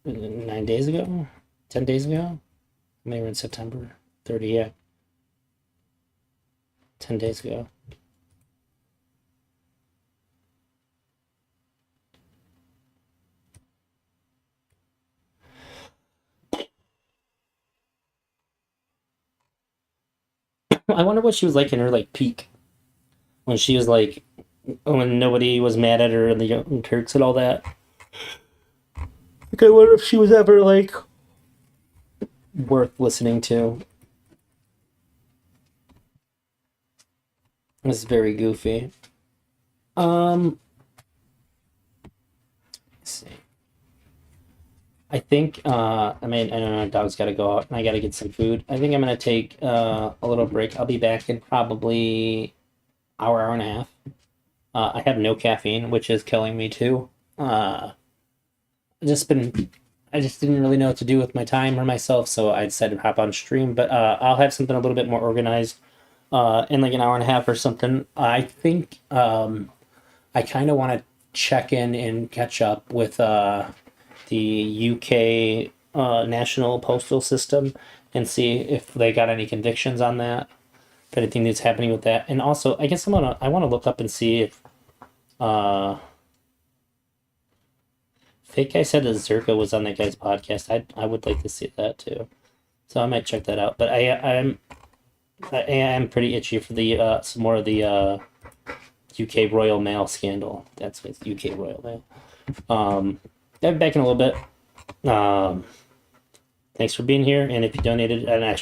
9 days ago? 10 days ago? Maybe we're in September 30, yeah. 10 days ago. I wonder what she was like in her like peak, when she was like, when nobody was mad at her and the Young Turks and all that. Like, I wonder if she was ever like worth listening to. It's very goofy. Let's see. I think, I mean, I know my dog's got to go out and I got to get some food. I think I'm going to take a little break. I'll be back in probably hour and a half. I have no caffeine, which is killing me too. I just didn't really know what to do with my time or myself, so I decided to hop on stream. But I'll have something a little bit more organized in like an hour and a half or something. I think I kind of want to check in and catch up with the UK National Postal System and see if they got any convictions on that, if anything that's happening with that. And also, I guess I want to look up and see if Fake Guy said that Zerka was on that guy's podcast. I would like to see that too, so I might check that out. But I am pretty itchy for the some more of the UK Royal Mail scandal. That's with UK Royal Mail. I'll be back in a little bit. Thanks for being here, and if you donated an extra